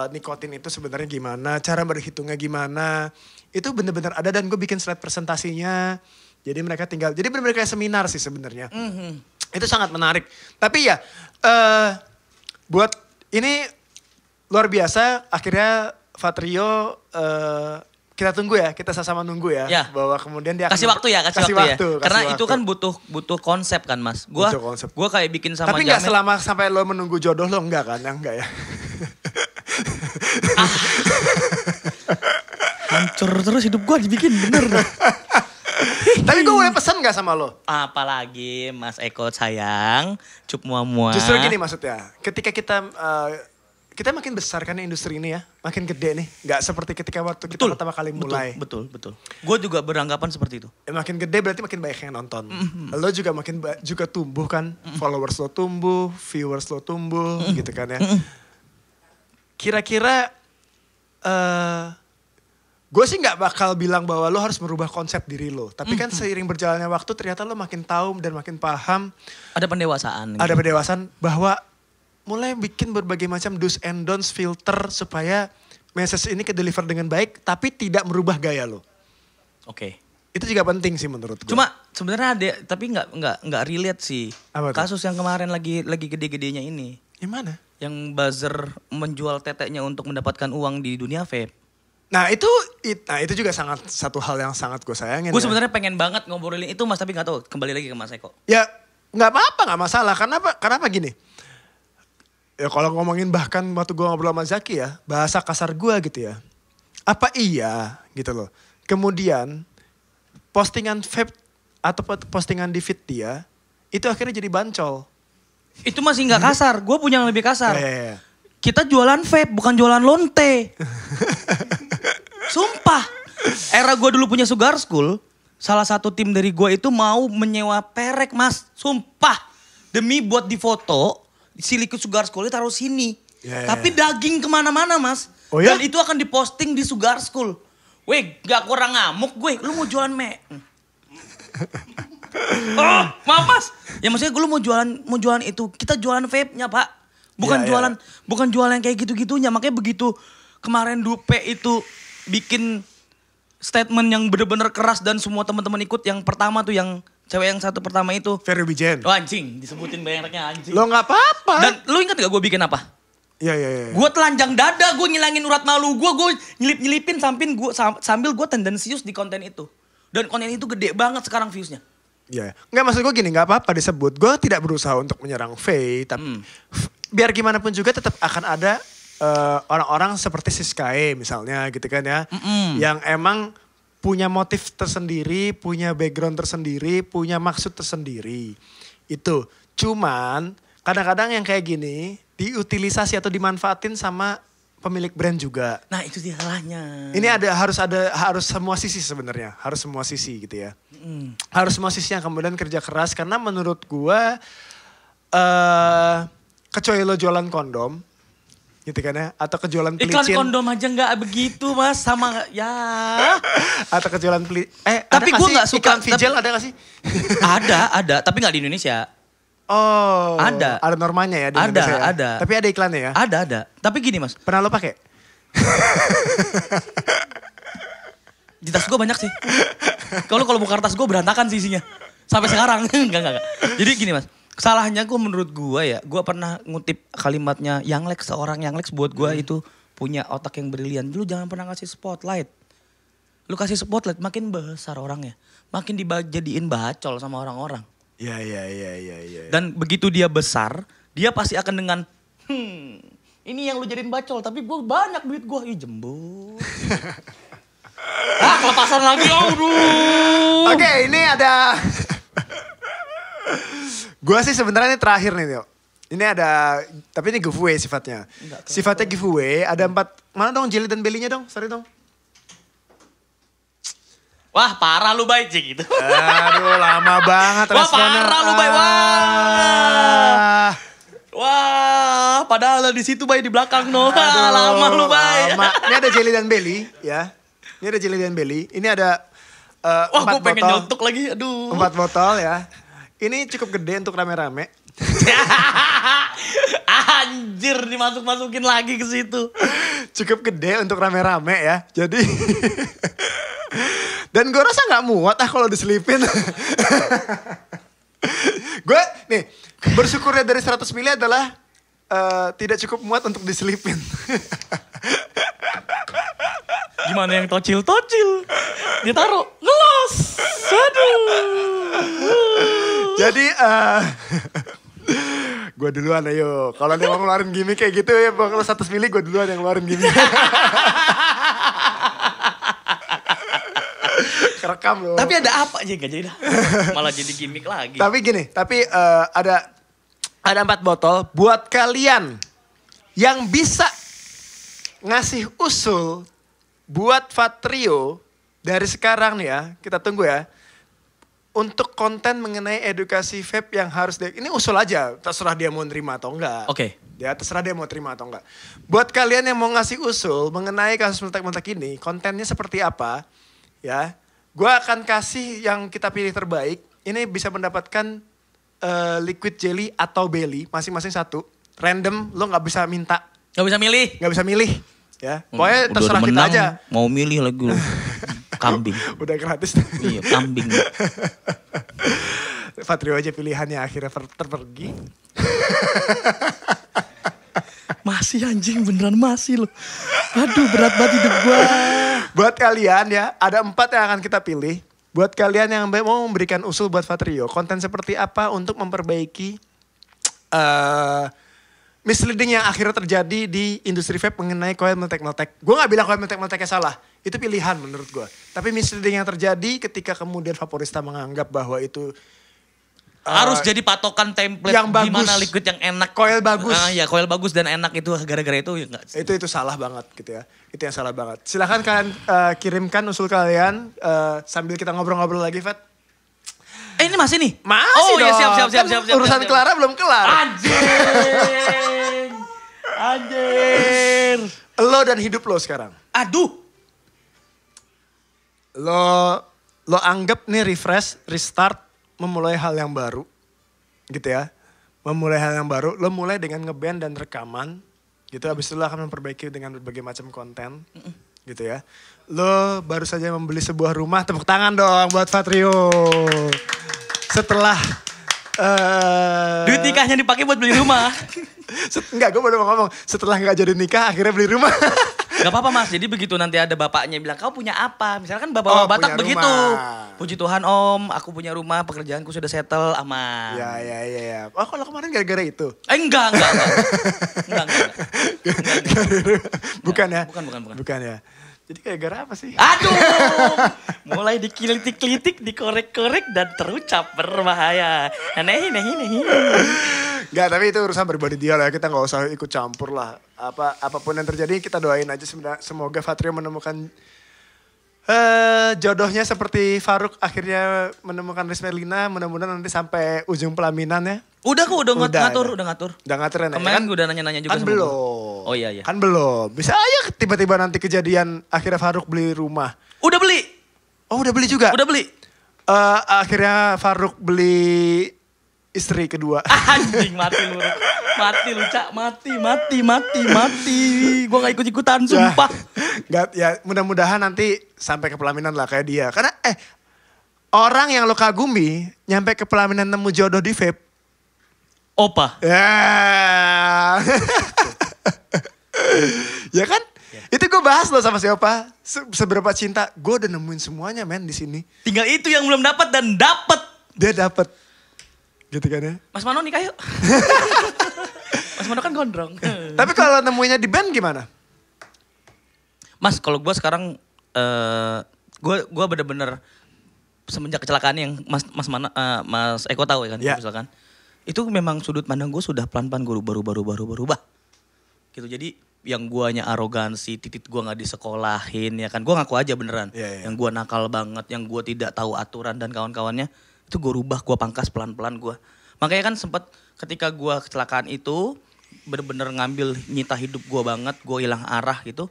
Speaker 1: Nikotin itu sebenarnya gimana. Cara berhitungnya gimana. Itu bener-bener ada dan gue bikin slide presentasinya. Jadi mereka tinggal, jadi bener-bener kayak seminar sih sebenarnya. Itu sangat menarik. Tapi ya, buat ini luar biasa. Akhirnya Fatrio, kita tunggu ya, kita sama-sama nunggu ya. Bahwa kemudian dia
Speaker 2: kasih waktu ya. Karena itu kan butuh konsep kan mas. Gue kayak bikin sama
Speaker 1: tapi gak selama sampai lo menunggu jodoh lo enggak kan? Enggak ya.
Speaker 2: Hancur terus hidup gue dibikin bener.
Speaker 1: Tapi gue boleh pesan gak sama lo?
Speaker 2: Apalagi Mas Eko sayang, cup mua-mua.
Speaker 1: Justru gini maksudnya, ketika kita makin besar kan industri ini ya, makin gede nih. Gak seperti ketika waktu kita pertama kali mulai.
Speaker 2: Betul. Gue juga beranggapan seperti itu.
Speaker 1: Makin gede berarti makin banyak yang nonton. Lo juga makin juga tumbuh kan, followers lo tumbuh, viewers lo tumbuh gitu kan ya. Kira-kira gue sih gak bakal bilang bahwa lo harus merubah konsep diri lo. Tapi kan seiring berjalannya waktu ternyata lo makin tahu dan makin paham.
Speaker 2: Ada pendewasaan.
Speaker 1: Ada pendewasaan bahwa mulai bikin berbagai macam do's and don'ts filter supaya message ini ke-deliver dengan baik. Tapi tidak merubah gaya lo.
Speaker 2: Oke.
Speaker 1: Itu juga penting sih menurut gue.
Speaker 2: Cuma sebenarnya ada, tapi nggak relate sih.
Speaker 1: Apa tuh?
Speaker 2: Kasus yang kemarin lagi gede-gedenya ini.
Speaker 1: Yang mana?
Speaker 2: Yang buzzer menjual teteknya untuk mendapatkan uang di dunia vape.
Speaker 1: Nah itu juga satu hal yang sangat gue sayangin.
Speaker 2: Gue sebenarnya pengen banget ngobrolin itu mas, tapi nggak tahu. Kembali lagi ke Mas Eko.
Speaker 1: Ya nggak apa-apa, nggak masalah. Karena gini. Ya kalau ngomongin bahkan waktu gue ngobrol sama Zaki ya, bahasa kasar gue gitu ya. Apa iya gitu loh. Kemudian postingan vape atau postingan di feed dia itu akhirnya jadi bancol.
Speaker 2: Itu masih nggak kasar. Gue punya yang lebih kasar.
Speaker 1: Ya.
Speaker 2: Kita jualan vape bukan jualan lonte. Sumpah. Era gue dulu punya Sugar School, salah satu tim dari gue itu mau menyewa perek mas. Sumpah. Demi buat difoto, si Liquid Sugar School taruh sini. Tapi daging kemana-mana mas.
Speaker 1: Oh ya?
Speaker 2: Dan itu akan diposting di Sugar School. Weh gak kurang ngamuk gue, lu mau jualan oh maaf mas. Ya maksudnya gue lu mau jualan itu. Kita jualan vape-nya pak. Bukan jualan kayak gitu-gitunya. Makanya begitu kemarin Dupe itu bikin statement yang bener-bener keras dan semua teman-teman ikut. Yang pertama tuh yang cewek yang satu pertama itu.
Speaker 1: Ferry Wijen.
Speaker 2: Oh anjing, disebutin mereknya anjing.
Speaker 1: Lo gak apa-apa.
Speaker 2: Dan lu ingat gak gue bikin apa?
Speaker 1: Iya.
Speaker 2: Gue telanjang dada, gue ngilangin urat malu gue nyelip-nyelipin sambil gue tendensius di konten itu. Dan konten itu gede banget sekarang viewsnya.
Speaker 1: Iya. Nggak, maksud gue gini, nggak apa-apa disebut. Gue tidak berusaha untuk menyerang Faye, tapi biar gimana pun juga tetap akan ada orang-orang seperti Siskae misalnya gitu kan ya. Yang emang punya motif tersendiri, punya background tersendiri, punya maksud tersendiri. Itu. Cuman kadang-kadang yang kayak gini diutilisasi atau dimanfaatin sama pemilik brand juga.
Speaker 2: Nah itu dia salahnya.
Speaker 1: Ini harus semua sisi sebenarnya, harus semua sisi gitu ya. Harus semua sisi yang kemudian kerja keras karena menurut gua kecuali lo jualan kondom gitu kan ya, atau kejualan pelicin.
Speaker 2: Iklan kondom aja nggak begitu mas, sama ya.
Speaker 1: Atau kejualan pelicin.
Speaker 2: Tapi gue nggak suka.
Speaker 1: Iklan Vigel ada gak sih?
Speaker 2: ada, tapi nggak di Indonesia.
Speaker 1: Oh,
Speaker 2: ada
Speaker 1: normanya ya di Indonesia ya?
Speaker 2: Ada.
Speaker 1: Tapi ada iklannya ya?
Speaker 2: Ada. Tapi gini mas.
Speaker 1: Pernah lo pakai?
Speaker 2: Di tas gue banyak sih. Kalau buka tas gue berantakan sih isinya. Sampai sekarang. Enggak. Jadi gini mas. Salahnya gue menurut gue ya. Gue pernah ngutip kalimatnya Young Lex. Seorang Young Lex buat gue itu punya otak yang brilian. Lu jangan pernah kasih spotlight. Lu kasih spotlight makin besar orangnya. Makin dijadiin bacol sama orang-orang.
Speaker 1: Iya.
Speaker 2: Dan begitu dia besar, dia pasti akan dengan, ini yang lu jadiin bacol, tapi gue banyak duit gue, jembut. Kelepasan lagi, aduh.
Speaker 1: Oke, ini ada, gue sih sebenarnya ini terakhir nih Tio. Ini ada, tapi ini giveaway sifatnya. Sifatnya giveaway, ada 4, mana dong jelly dan belly-nya dong, sorry dong.
Speaker 2: Wah parah lu baik sih gitu.
Speaker 1: Aduh lama banget responnya.
Speaker 2: Wah parah lu baik. Wah padahal di situ baik di belakang no.
Speaker 1: Aduh,
Speaker 2: lama lu baik.
Speaker 1: Ini ada jelly dan belly ya. Ini ada jelly dan belly. Ini ada 4
Speaker 2: gue pengen
Speaker 1: botol.
Speaker 2: nyotok lagi aduh.
Speaker 1: 4 botol ya. Ini cukup gede untuk rame-rame.
Speaker 2: Anjir dimasuk-masukin lagi ke situ.
Speaker 1: Cukup gede untuk rame-rame ya. Jadi dan gue rasa gak muat kalau diselipin. Gue nih bersyukurnya dari 100 mili adalah tidak cukup muat untuk diselipin.
Speaker 2: Gimana yang tocil? Ditaruh ngelos. Aduh.
Speaker 1: Jadi gue duluan ayo. Kalau dia mau ngeluarin gimmick kayak gitu ya, kalau 100 mili gue duluan yang ngeluarin gimmick. Kerekam loh.
Speaker 2: Tapi ada apa aja gak jadi dah. Malah jadi gimmick lagi.
Speaker 1: Tapi gini, ada 4 botol buat kalian yang bisa ngasih usul buat Vatrio dari sekarang nih ya, kita tunggu ya. Untuk konten mengenai edukasi vape yang harus ini usul aja, terserah dia mau nerima atau enggak.
Speaker 2: Oke.
Speaker 1: Ya terserah dia mau terima atau enggak. Buat kalian yang mau ngasih usul mengenai kasus meletak-meletak ini, kontennya seperti apa, ya. Gue akan kasih yang kita pilih terbaik. Ini bisa mendapatkan liquid jelly atau belly, masing-masing 1. Random, lo gak bisa minta.
Speaker 2: Gak bisa milih.
Speaker 1: Gak bisa milih. Ya, pokoknya terserah kita aja.
Speaker 2: Mau milih lagi lo. Kambing.
Speaker 1: Udah gratis.
Speaker 2: Iya, kambing.
Speaker 1: Vatrio aja pilihannya akhirnya terpergi.
Speaker 2: Masih anjing, beneran masih loh. Aduh berat banget hidup gue.
Speaker 1: Buat kalian ya, ada 4 yang akan kita pilih. Buat kalian yang mau memberikan usul buat Vatrio, konten seperti apa untuk memperbaiki misleading yang akhirnya terjadi di industri vape mengenai koil meletek-meletek. Gue gak bilang koil meletek-meleteknya salah, itu pilihan menurut gue. Tapi misleading yang terjadi ketika kemudian Vaporista menganggap bahwa itu
Speaker 2: harus jadi patokan template
Speaker 1: yang bagus,
Speaker 2: gimana liquid yang enak.
Speaker 1: Koil bagus.
Speaker 2: Ya koil bagus dan enak itu gara-gara itu ya enggak.
Speaker 1: Itu salah banget gitu ya. Itu yang salah banget. Silahkan kalian kirimkan usul kalian sambil kita ngobrol-ngobrol lagi, Vat.
Speaker 2: Ini masih nih?
Speaker 1: Masih dong.
Speaker 2: Iya siap.
Speaker 1: Urusan
Speaker 2: siap.
Speaker 1: Clara belum kelar.
Speaker 2: Anjir.
Speaker 1: Lo dan hidup lo sekarang.
Speaker 2: Aduh.
Speaker 1: Lo anggap nih refresh, restart, memulai hal yang baru. Gitu ya. Memulai hal yang baru. Lo mulai dengan ngeband dan rekaman. Gitu. Habis itu lo akan memperbaiki dengan berbagai macam konten. Gitu ya. Lo baru saja membeli sebuah rumah. Tepuk tangan dong buat Vatrio. Setelah
Speaker 2: Duit nikahnya dipakai buat beli rumah.
Speaker 1: Enggak, gue baru mau ngomong. Setelah gak jadi nikah, akhirnya beli rumah.
Speaker 2: Gak apa-apa mas, jadi begitu nanti ada bapaknya bilang, kau punya apa? Misalkan bapak Batak begitu. Rumah. Puji Tuhan om, aku punya rumah, pekerjaanku sudah settle, aman.
Speaker 1: Ya. Oh kalau kemarin gara-gara itu?
Speaker 2: Enggak.
Speaker 1: Bukan ya?
Speaker 2: Bukan
Speaker 1: ya. Jadi kayak gara apa sih?
Speaker 2: Aduh, mulai dikelitik-kelitik, dikorek-korek dan terucap berbahaya. Nah,
Speaker 1: Enggak, tapi itu urusan pribadi dia lah. Kita gak usah ikut campur lah. Apapun yang terjadi kita doain aja semoga Fatrio menemukan jodohnya seperti Faruk akhirnya menemukan Rismelina. Mudah-mudahan nanti sampai ujung pelaminan ya.
Speaker 2: Udah ngatur.
Speaker 1: Udah ngatur ya.
Speaker 2: Kemarin gue udah nanya-nanya juga
Speaker 1: kan
Speaker 2: sama
Speaker 1: belum.
Speaker 2: Gue. Oh iya.
Speaker 1: Kan belum. Bisa aja tiba-tiba nanti kejadian akhirnya Faruk beli rumah.
Speaker 2: Udah beli.
Speaker 1: Oh udah beli juga?
Speaker 2: Udah beli.
Speaker 1: Akhirnya Faruk beli istri kedua.
Speaker 2: Anjing mati lu. Mati lu Cak. Mati. Gue gak ikut-ikutan sumpah.
Speaker 1: Ya mudah-mudahan nanti sampai ke pelaminan lah kayak dia. Karena orang yang lo kagumi nyampe ke pelaminan nemu jodoh di vape.
Speaker 2: Opa.
Speaker 1: Ya. Ya kan? Ya. Itu gue bahas loh sama si Opa. Seberapa cinta. Gue udah nemuin semuanya men di sini.
Speaker 2: Tinggal itu yang belum dapat dan dapat.
Speaker 1: Dia dapat. Gitu kan ya.
Speaker 2: Mas Mano nikah yuk. Mas Mano kan gondrong.
Speaker 1: Tapi kalau nemuinnya di band gimana?
Speaker 2: Mas kalau gue sekarang. Gue bener-bener. Semenjak kecelakaan yang Mas Eko tahu ya kan.
Speaker 1: Yeah.
Speaker 2: Misalkan. Itu memang sudut pandang gue sudah pelan-pelan gue berubah. Gitu jadi yang guanya arogansi, titik gue gak disekolahin ya kan. Gue ngaku aja beneran.
Speaker 1: Yeah.
Speaker 2: Yang gue nakal banget, yang gue tidak tahu aturan dan kawan-kawannya. Itu gue rubah, gue pangkas pelan-pelan gue. Makanya kan sempat ketika gue kecelakaan itu. Bener-bener ngambil nyita hidup gue banget. Gue hilang arah gitu.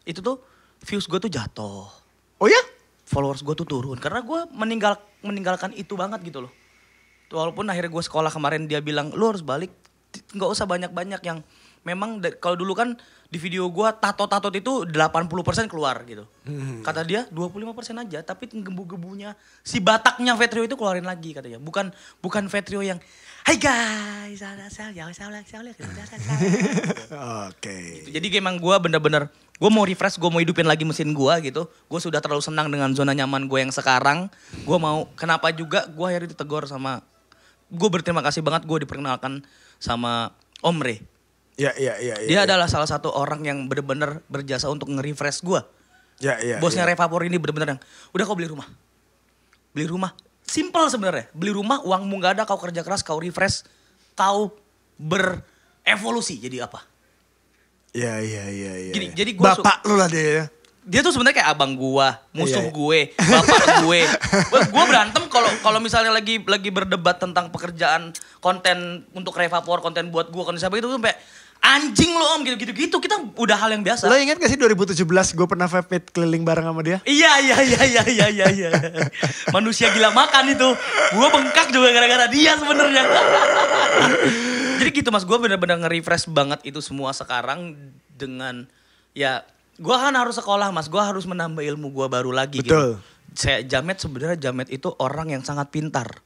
Speaker 2: Itu tuh views gue tuh jatuh.
Speaker 1: Oh ya?
Speaker 2: Followers gue tuh turun. Karena gue meninggalkan itu banget gitu loh. Walaupun akhirnya gue sekolah kemarin dia bilang lu harus balik gak usah banyak-banyak yang memang kalau dulu kan di video gue tato-tato itu 80% keluar gitu. Kata dia 25% aja tapi gebu-gebunya si Bataknya Vetrio itu keluarin lagi katanya. Bukan Vetrio yang hai guys.
Speaker 1: Oke.
Speaker 2: Jadi emang gue bener-bener gue mau refresh, gue mau hidupin lagi mesin gue gitu. Gue sudah terlalu senang dengan zona nyaman gue yang sekarang. Gue mau kenapa juga gue akhirnya ditegur sama gue berterima kasih banget gue diperkenalkan sama Om Re.
Speaker 1: Iya.
Speaker 2: Dia adalah salah satu orang yang benar-benar berjasa untuk nge-refresh gue.
Speaker 1: Iya.
Speaker 2: Bosnya Revapor ini benar-benar yang udah kau beli rumah. Beli rumah. Simple sebenarnya. Beli rumah uangmu gak ada, kau kerja keras, kau refresh, kau berevolusi jadi apa?
Speaker 1: Iya.
Speaker 2: Jadi gue
Speaker 1: bapak lu lah dia ya.
Speaker 2: Dia tuh sebenarnya kayak abang gua, musuh gue, bapak gue. Gue berantem kalau misalnya lagi berdebat tentang pekerjaan konten untuk Revapor, konten buat gua, konten siapa itu sampai anjing lo om gitu. Kita udah hal yang biasa.
Speaker 1: Lo ingat gak sih 2017 gue pernah vape meet keliling bareng sama dia?
Speaker 2: Iya. Manusia gila makan itu. Gue bengkak juga gara-gara dia sebenarnya. Jadi gitu mas, gue benar-benar nge-refresh banget itu semua sekarang dengan ya gue kan harus sekolah mas, gue harus menambah ilmu gue baru lagi.
Speaker 1: Betul.
Speaker 2: Gitu. Sebenarnya Jamet itu orang yang sangat pintar.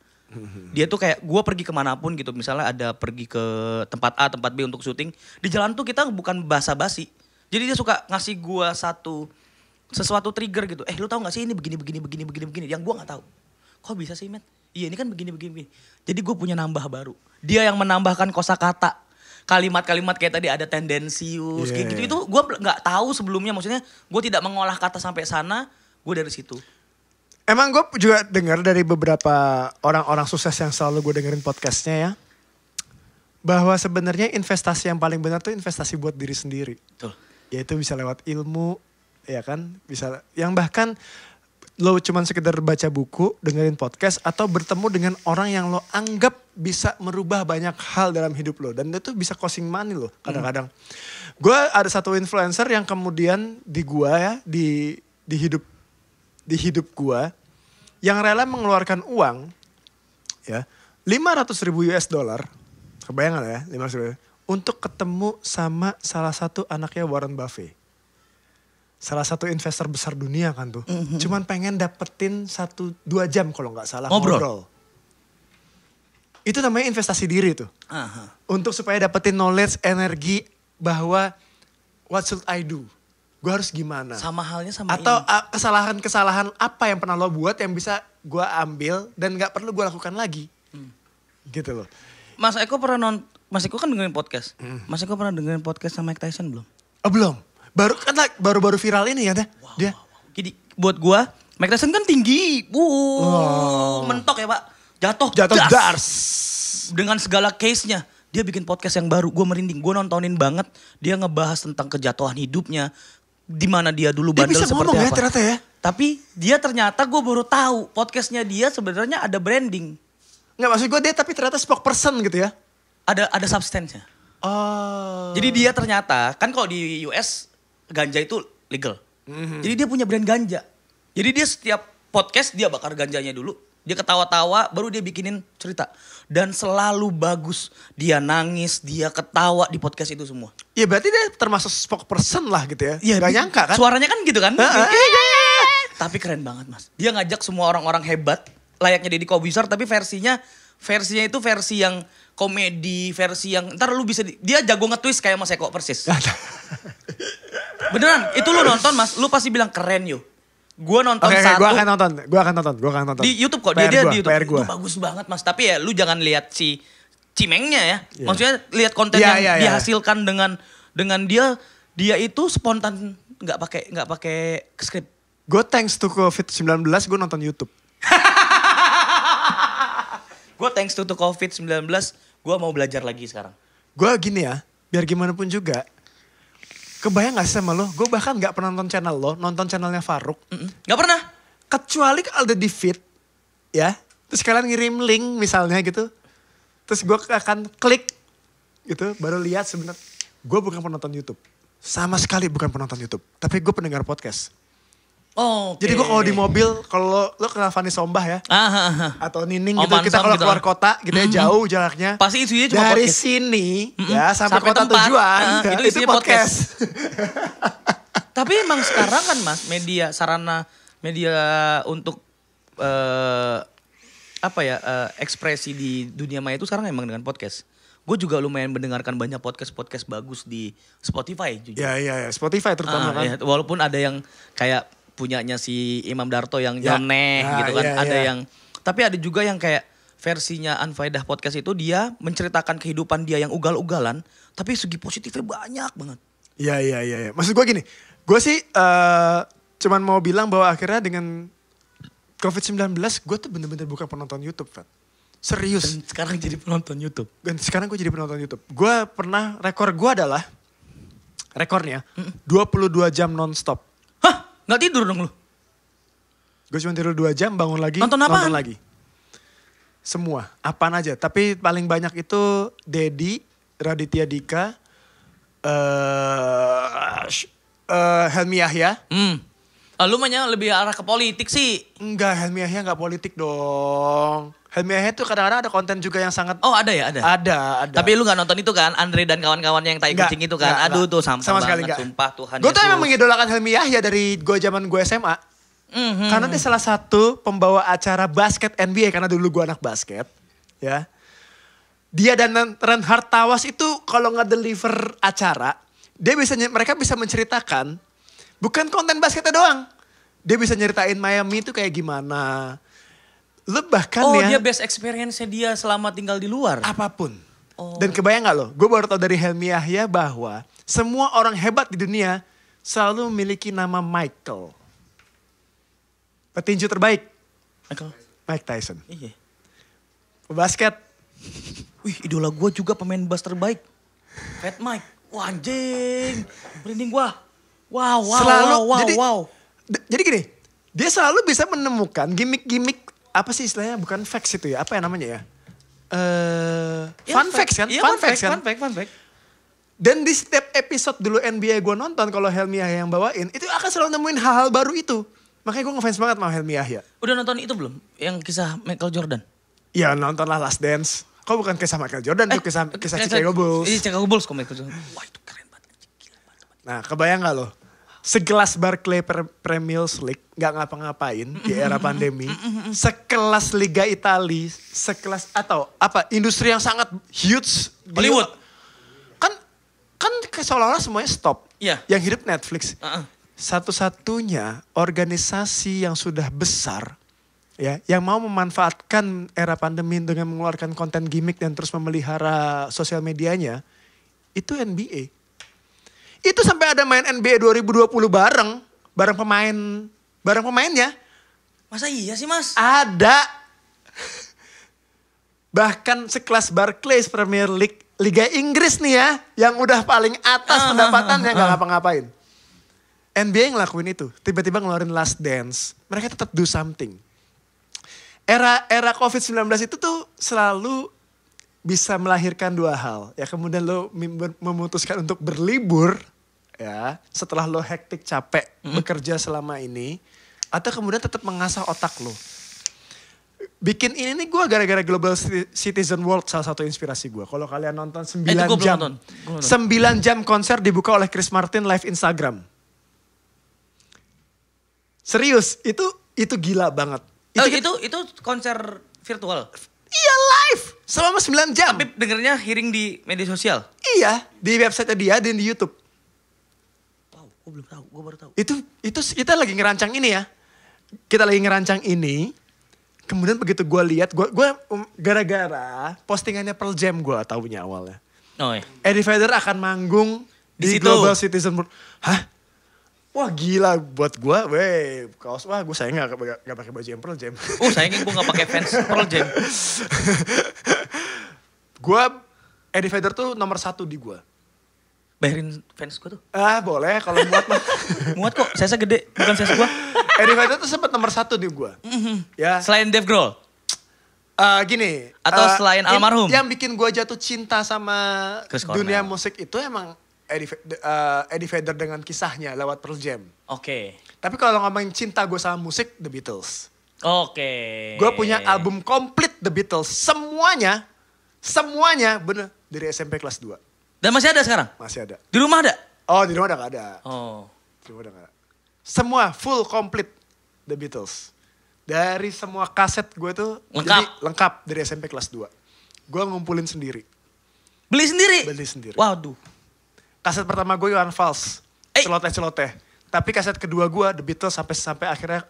Speaker 2: Dia tuh kayak gue pergi kemanapun gitu, misalnya ada pergi ke tempat A, tempat B untuk syuting. Di jalan tuh kita bukan basa-basi. Jadi dia suka ngasih gue sesuatu trigger gitu. Lu tahu gak sih ini begini. Yang gue gak tahu. Kok bisa sih Met? Iya ini kan begini. Jadi gue punya nambah baru. Dia yang menambahkan kosakata. Kalimat-kalimat kayak tadi ada tendensius kayak gitu itu gue nggak tahu sebelumnya, maksudnya gue tidak mengolah kata sampai sana, gue dari situ.
Speaker 1: Emang gue juga dengar dari beberapa orang-orang sukses yang selalu gue dengerin podcastnya ya, bahwa sebenarnya investasi yang paling benar tuh investasi buat diri sendiri.
Speaker 2: Betul.
Speaker 1: Yaitu bisa lewat ilmu, ya kan, bisa yang bahkan lo cuman sekedar baca buku, dengerin podcast, atau bertemu dengan orang yang lo anggap bisa merubah banyak hal dalam hidup lo. Dan itu bisa costing money lo kadang-kadang. Gue ada satu influencer yang kemudian di gua ya, di hidup gua, yang rela mengeluarkan uang ya 500.000 US dollar, kebayang gak ya 500.000, untuk ketemu sama salah satu anaknya Warren Buffett. Salah satu investor besar dunia kan tuh. Cuman pengen dapetin 1-2 jam kalau gak salah ngobrol. Itu namanya investasi diri tuh. Untuk supaya dapetin knowledge, energi bahwa what should I do? Gue harus gimana?
Speaker 2: Sama halnya sama
Speaker 1: Atau
Speaker 2: ini.
Speaker 1: kesalahan-kesalahan apa yang pernah lo buat yang bisa gue ambil dan gak perlu gue lakukan lagi. Gitu loh.
Speaker 2: Mas Eko Mas Eko kan dengerin podcast. Mas Eko pernah dengerin podcast sama Mike Tyson belum?
Speaker 1: Oh belum. Baru viral ini ya dia.
Speaker 2: Jadi buat gua Mike Tyson kan tinggi. Mentok ya Pak. Jatuh
Speaker 1: Dars.
Speaker 2: Dengan segala case-nya. Dia bikin podcast yang baru. Gue merinding. Gue nontonin banget. Dia ngebahas tentang kejatuhan hidupnya. Di mana dia dulu bandel
Speaker 1: dia bisa
Speaker 2: seperti
Speaker 1: ngomong
Speaker 2: apa.
Speaker 1: Ya ternyata ya.
Speaker 2: Tapi dia ternyata gue baru tahu. Podcastnya dia sebenarnya ada branding.
Speaker 1: Nggak maksud gue dia tapi ternyata spokesperson gitu ya.
Speaker 2: Ada substance-nya.
Speaker 1: Oh.
Speaker 2: Jadi dia ternyata. Kan kalau di US ganja itu legal. Jadi dia punya brand ganja. Jadi dia setiap podcast dia bakar ganjanya dulu. Dia ketawa-tawa baru dia bikinin cerita. Dan selalu bagus. Dia nangis, dia ketawa di podcast itu semua.
Speaker 1: Ya berarti dia termasuk spokesperson lah gitu ya.
Speaker 2: Iya,
Speaker 1: gak nyangka kan.
Speaker 2: Suaranya kan gitu kan. Tapi keren banget Mas. Dia ngajak semua orang-orang hebat. Layaknya Deddy Kobusier tapi versinya itu versi yang komedi. Versi yang ntar lu bisa. Dia jago nge-twist kayak Mas Eko persis. Beneran itu lu nonton Mas. Lu pasti bilang keren yo. Gue nonton satu.
Speaker 1: Gue akan nonton.
Speaker 2: Di YouTube kok, dia di YouTube.
Speaker 1: Itu
Speaker 2: bagus banget Mas. Tapi ya lu jangan lihat si Cimengnya ya.
Speaker 1: Yeah.
Speaker 2: Maksudnya lihat konten yang dihasilkan dengan dia itu spontan, nggak pakai skrip.
Speaker 1: Gue thanks to COVID-19 gue nonton YouTube.
Speaker 2: Gue thanks to COVID-19 gue mau belajar lagi sekarang.
Speaker 1: Gue gini ya, biar gimana pun juga. Kebayang gak sih sama lo? Gue bahkan gak pernah nonton channel lo, nonton channelnya Faruk.
Speaker 2: Gak pernah.
Speaker 1: Kecuali kalau ada di feed, ya. Terus kalian ngirim link misalnya gitu. Terus gue akan klik gitu, baru lihat sebenarnya. Gue bukan penonton YouTube. Sama sekali bukan penonton YouTube. Tapi gue pendengar podcast.
Speaker 2: Oh,
Speaker 1: Jadi gue kalau di mobil, kalau lo kenal Fanny Sombah ya. Atau Nining gitu, kita kalau keluar kota gitu ya, jauh jaraknya.
Speaker 2: Pasti isinya cuma
Speaker 1: dari
Speaker 2: podcast.
Speaker 1: sini ya sampai kota
Speaker 2: tempat,
Speaker 1: tujuan.
Speaker 2: itu
Speaker 1: itu
Speaker 2: isinya
Speaker 1: podcast.
Speaker 2: Tapi emang sekarang kan Mas, sarana media untuk ekspresi di dunia maya itu sekarang emang dengan podcast. Gue juga lumayan mendengarkan banyak podcast bagus di Spotify jujur.
Speaker 1: Ya, Spotify terutama kan.
Speaker 2: Ya, walaupun ada yang kayak punyanya si Imam Darto yang nyeleneh gitu kan. Ada yang, tapi ada juga yang kayak versinya Unfaedah Podcast itu dia menceritakan kehidupan dia yang ugal-ugalan. Tapi segi positifnya banyak banget.
Speaker 1: Iya. Maksud gue gini, gue sih cuman mau bilang bahwa akhirnya dengan COVID-19 gue tuh bener-bener bukan penonton YouTube, Fat. Serius.
Speaker 2: Dan sekarang jadi penonton YouTube.
Speaker 1: Dan sekarang gue jadi penonton YouTube. Gue pernah, rekor gue adalah, rekornya 22 jam nonstop.
Speaker 2: Hah? Gak tidur dong lu?
Speaker 1: Gue cuma tidur 2 jam, bangun lagi,
Speaker 2: nonton
Speaker 1: lagi. Semua, apaan aja. Tapi paling banyak itu Dedi, Raditya Dika, Helmi Yahya.
Speaker 2: Lu mainnya lebih arah ke politik sih.
Speaker 1: Enggak, Helmi Yahya enggak politik dong. Helmi Yahya tuh kadang-kadang ada konten juga yang sangat...
Speaker 2: Oh ada ya?
Speaker 1: Ada.
Speaker 2: Tapi lu gak nonton itu kan? Andre dan kawan-kawannya yang tai kucing itu kan? Aduh tuh sampah
Speaker 1: sama
Speaker 2: banget,
Speaker 1: sekali enggak.
Speaker 2: Sumpah Tuhan
Speaker 1: Gue tuh
Speaker 2: Yesus.
Speaker 1: emang mengidolakan Helmi Yahya dari zaman gue SMA. Karena dia salah satu pembawa acara basket NBA. Karena dulu gue anak basket. Ya. Dia dan Reinhard Tawas itu kalau nge-deliver acara. Mereka bisa menceritakan. Bukan konten basketnya doang. Dia bisa nyeritain Miami itu kayak gimana. Lu bahkan
Speaker 2: dia best experience-nya dia selama tinggal di luar.
Speaker 1: Apapun. Dan kebayang gak lo? Gue baru tau dari Helmi Yahya bahwa semua orang hebat di dunia selalu memiliki nama Michael. Petinju terbaik. Mike Tyson.
Speaker 2: Iya.
Speaker 1: Basket.
Speaker 2: Wih idola gue juga pemain bass terbaik. Fat Mike. Wah anjing. Merinding gue. Wow.
Speaker 1: Jadi gini. Dia selalu bisa menemukan gimmick-gimmick. Apa sih istilahnya? Bukan facts itu ya. Apa yang namanya ya? Fun facts kan?
Speaker 2: Iya, fun fact.
Speaker 1: Dan di setiap episode dulu NBA gue nonton. Kalau Helmi Yahya yang bawain. Itu akan selalu nemuin hal-hal baru itu. Makanya gue ngefans banget sama Helmi Yahya.
Speaker 2: Udah nonton itu belum? Yang kisah Michael Jordan?
Speaker 1: Iya nonton lah Last Dance. Kok bukan kisah Michael Jordan tuh kisah Chicago Bulls.
Speaker 2: Iya Chicago Bulls kok Michael Jordan. Wah itu keren banget. Gila banget.
Speaker 1: Nah kebayang gak lo? Sekelas Barclay Premier League nggak ngapa-ngapain di era pandemi. Sekelas Liga Italia, sekelas atau apa industri yang sangat huge.
Speaker 2: Hollywood.
Speaker 1: Kan seolah-olah semuanya stop.
Speaker 2: Iya.
Speaker 1: Yang hidup Netflix. Satu-satunya organisasi yang sudah besar ya, yang mau memanfaatkan era pandemi dengan mengeluarkan konten gimmick dan terus memelihara sosial medianya, itu NBA. Itu sampai ada main NBA 2020 bareng pemainnya.
Speaker 2: Masa iya sih Mas?
Speaker 1: Ada. Bahkan sekelas Barclays Premier League, Liga Inggris nih ya, yang udah paling atas pendapatannya gak ngapa-ngapain. NBA ngelakuin itu, tiba-tiba ngeluarin Last Dance, mereka tetap do something. Era COVID-19 itu tuh selalu bisa melahirkan dua hal. Ya kemudian lo memutuskan untuk berlibur ya setelah lo hektik capek bekerja selama ini. Atau kemudian tetap mengasah otak lo. Bikin ini nih gue gara-gara Global Citizen World salah satu inspirasi gue. Kalau kalian nonton 9 jam. 9 jam konser dibuka oleh Chris Martin live Instagram. Serius, itu gila banget.
Speaker 2: Itu konser virtual?
Speaker 1: Iya live selama 9 jam.
Speaker 2: Tapi dengernya hearing di media sosial?
Speaker 1: Iya, di website dia dan di YouTube.
Speaker 2: Wow, gue belum tahu, gue baru tahu.
Speaker 1: Itu kita lagi ngerancang ini ya. Kita lagi ngerancang ini. Kemudian begitu gue lihat, gue gara-gara postingannya Pearl Jam gue taunya awalnya.
Speaker 2: Oh iya.
Speaker 1: Eddie Vedder akan manggung di
Speaker 2: situ.
Speaker 1: Global Citizen World. Hah? Wah gila buat gue, kaos wah gue sayang gak pakai baju yang Pearl Jam.
Speaker 2: Sayangnya gue gak pakai fans Pearl Jam.
Speaker 1: Gue, Eddie Vedder tuh nomor 1 di gue.
Speaker 2: Bayarin fans gue tuh.
Speaker 1: Boleh kalau muat mah.
Speaker 2: Muat kok, saya gede, bukan saya gue.
Speaker 1: Eddie Vedder tuh sempat nomor 1 di gue. Ya.
Speaker 2: Selain Dave Grohl?
Speaker 1: Gini.
Speaker 2: Atau selain almarhum?
Speaker 1: Yang bikin gue jatuh cinta sama dunia musik itu emang Eddie Vedder dengan kisahnya lewat Pearl Jam.
Speaker 2: Oke.
Speaker 1: Tapi kalau ngomongin cinta gue sama musik, The Beatles.
Speaker 2: Oke.
Speaker 1: Gue punya album komplit The Beatles. Semuanya bener dari SMP kelas 2.
Speaker 2: Dan masih ada sekarang?
Speaker 1: Masih ada.
Speaker 2: Di rumah ada?
Speaker 1: Oh di rumah udah gak ada.
Speaker 2: Oh.
Speaker 1: Di rumah udah gak ada. Semua full komplit The Beatles. Dari semua kaset gue tuh lengkap dari SMP kelas 2. Gue ngumpulin sendiri.
Speaker 2: Beli sendiri?
Speaker 1: Beli sendiri.
Speaker 2: Waduh.
Speaker 1: Kaset pertama gue Johan Vals. Celoteh. Tapi kaset kedua gue The Beatles sampai akhirnya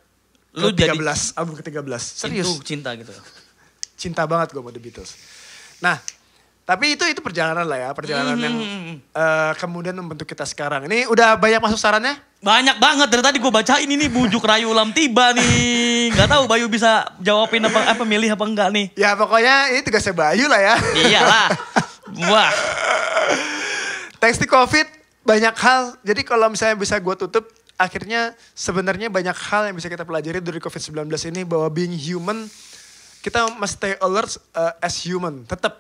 Speaker 1: ke-13. Album ke-13. Serius.
Speaker 2: Itu cinta gitu.
Speaker 1: Cinta banget gue sama The Beatles. Nah, tapi itu perjalanan lah ya. Perjalanan yang kemudian membentuk kita sekarang. Ini udah banyak masuk sarannya?
Speaker 2: Banyak banget. Dari tadi gue bacain ini bujuk rayu ulam tiba nih. Gak tahu Bayu bisa jawabin apa milih apa enggak nih.
Speaker 1: Ya pokoknya ini tugasnya Bayu lah ya.
Speaker 2: Iyalah. Wah.
Speaker 1: Thanks to COVID banyak hal. Jadi kalau misalnya bisa gue tutup. Akhirnya sebenarnya banyak hal yang bisa kita pelajari dari COVID-19 ini. Bahwa being human. Kita must stay alert as human. Tetap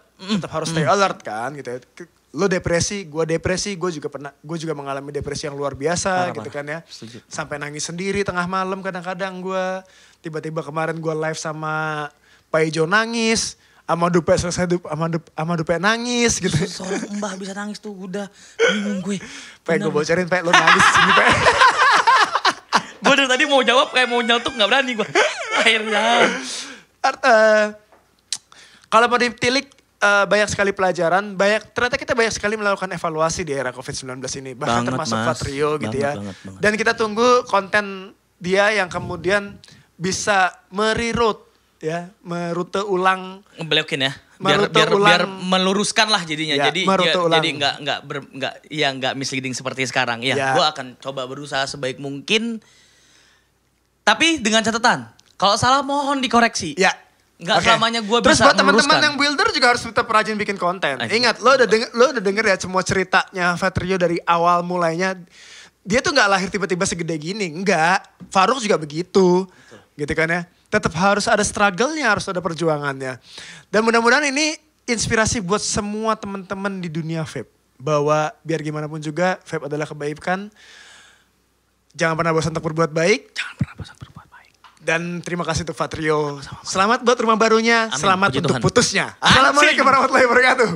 Speaker 1: harus stay alert kan gitu ya. Lo depresi, gue juga mengalami depresi yang luar biasa gitu kan ya.
Speaker 2: Setuju.
Speaker 1: Sampai nangis sendiri tengah malam kadang-kadang gue. Tiba-tiba kemarin gue live sama Pak Ijo nangis. Sama Dupe selesai sama Dupe nangis gitu.
Speaker 2: Seorang mbah bisa nangis tuh udah bingung gue.
Speaker 1: Pak gue bocorin Pak, lo nangis sini Pak.
Speaker 2: Gue dari tadi mau jawab kayak mau nyeletuk gak berani gue. Akhirnya.
Speaker 1: Kalau mau ditilik banyak sekali pelajaran, ternyata kita banyak sekali melakukan evaluasi di era COVID-19 ini. Bahkan
Speaker 2: banget,
Speaker 1: termasuk
Speaker 2: Mas.
Speaker 1: Fatrio gitu ya.
Speaker 2: Banget.
Speaker 1: Dan kita tunggu konten dia yang kemudian bisa mererute ulang.
Speaker 2: Ngebelokin ya.
Speaker 1: Biar
Speaker 2: Biar meluruskan lah jadinya.
Speaker 1: Ya,
Speaker 2: jadi nggak misleading seperti sekarang. Ya. Gue akan coba berusaha sebaik mungkin. Tapi dengan catatan, kalau salah mohon dikoreksi.
Speaker 1: Ya.
Speaker 2: Nggak selamanya gue bisa meluruskan.
Speaker 1: Terus buat teman-teman yang builder juga harus tetap rajin bikin konten. Ingat, lo udah denger ya semua ceritanya Fatrio dari awal mulainya. Dia tuh nggak lahir tiba-tiba segede gini. Enggak. Faruk juga begitu. Betul. Gitu kan ya. Tetap harus ada struggle-nya, harus ada perjuangannya. Dan mudah-mudahan ini inspirasi buat semua teman-teman di dunia vape. Bahwa biar gimana pun juga vape adalah kebaikan. Jangan pernah bosan untuk berbuat baik. Dan terima kasih untuk Fatrio. Selamat buat rumah barunya. Amin. Selamat untuk putusnya. Assalamualaikum warahmatullahi wabarakatuh.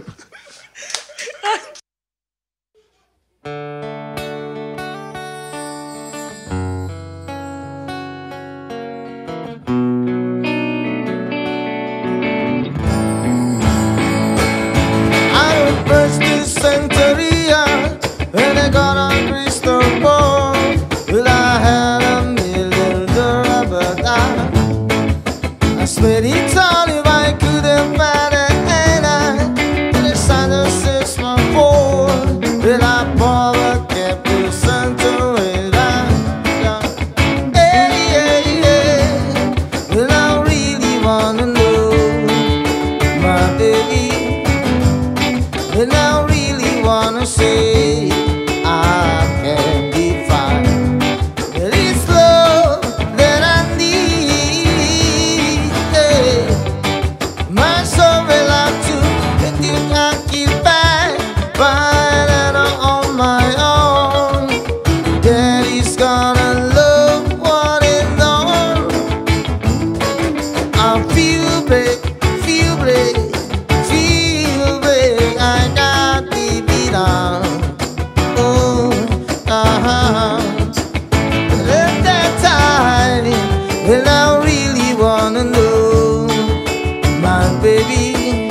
Speaker 3: baby.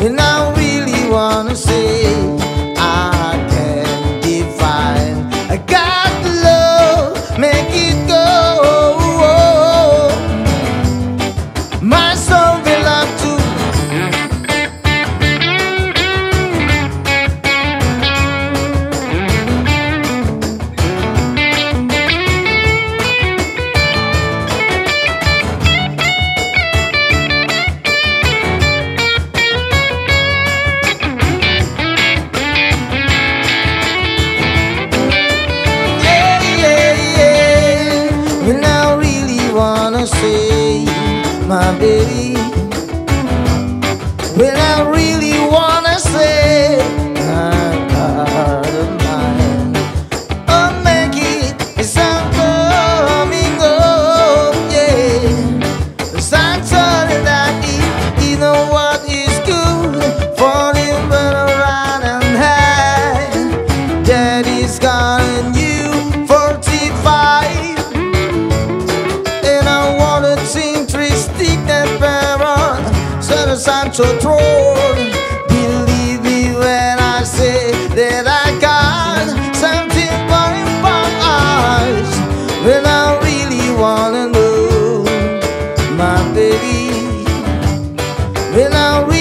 Speaker 3: And I really wanna say I can't define. I got the love, make it go. My soul belongs to. And I really wanna say, my baby. When I really wanna say, my God of mine. Oh, make it, it's I'm coming home, yeah. 'Cause I'm sorry that you know what is good for him, but around and high. Daddy's got a new 45. And I wanna sing tristic that baron, set aside to throne. Believe me when I say that I got something for in my eyes. When I really wanna know, my baby. When I really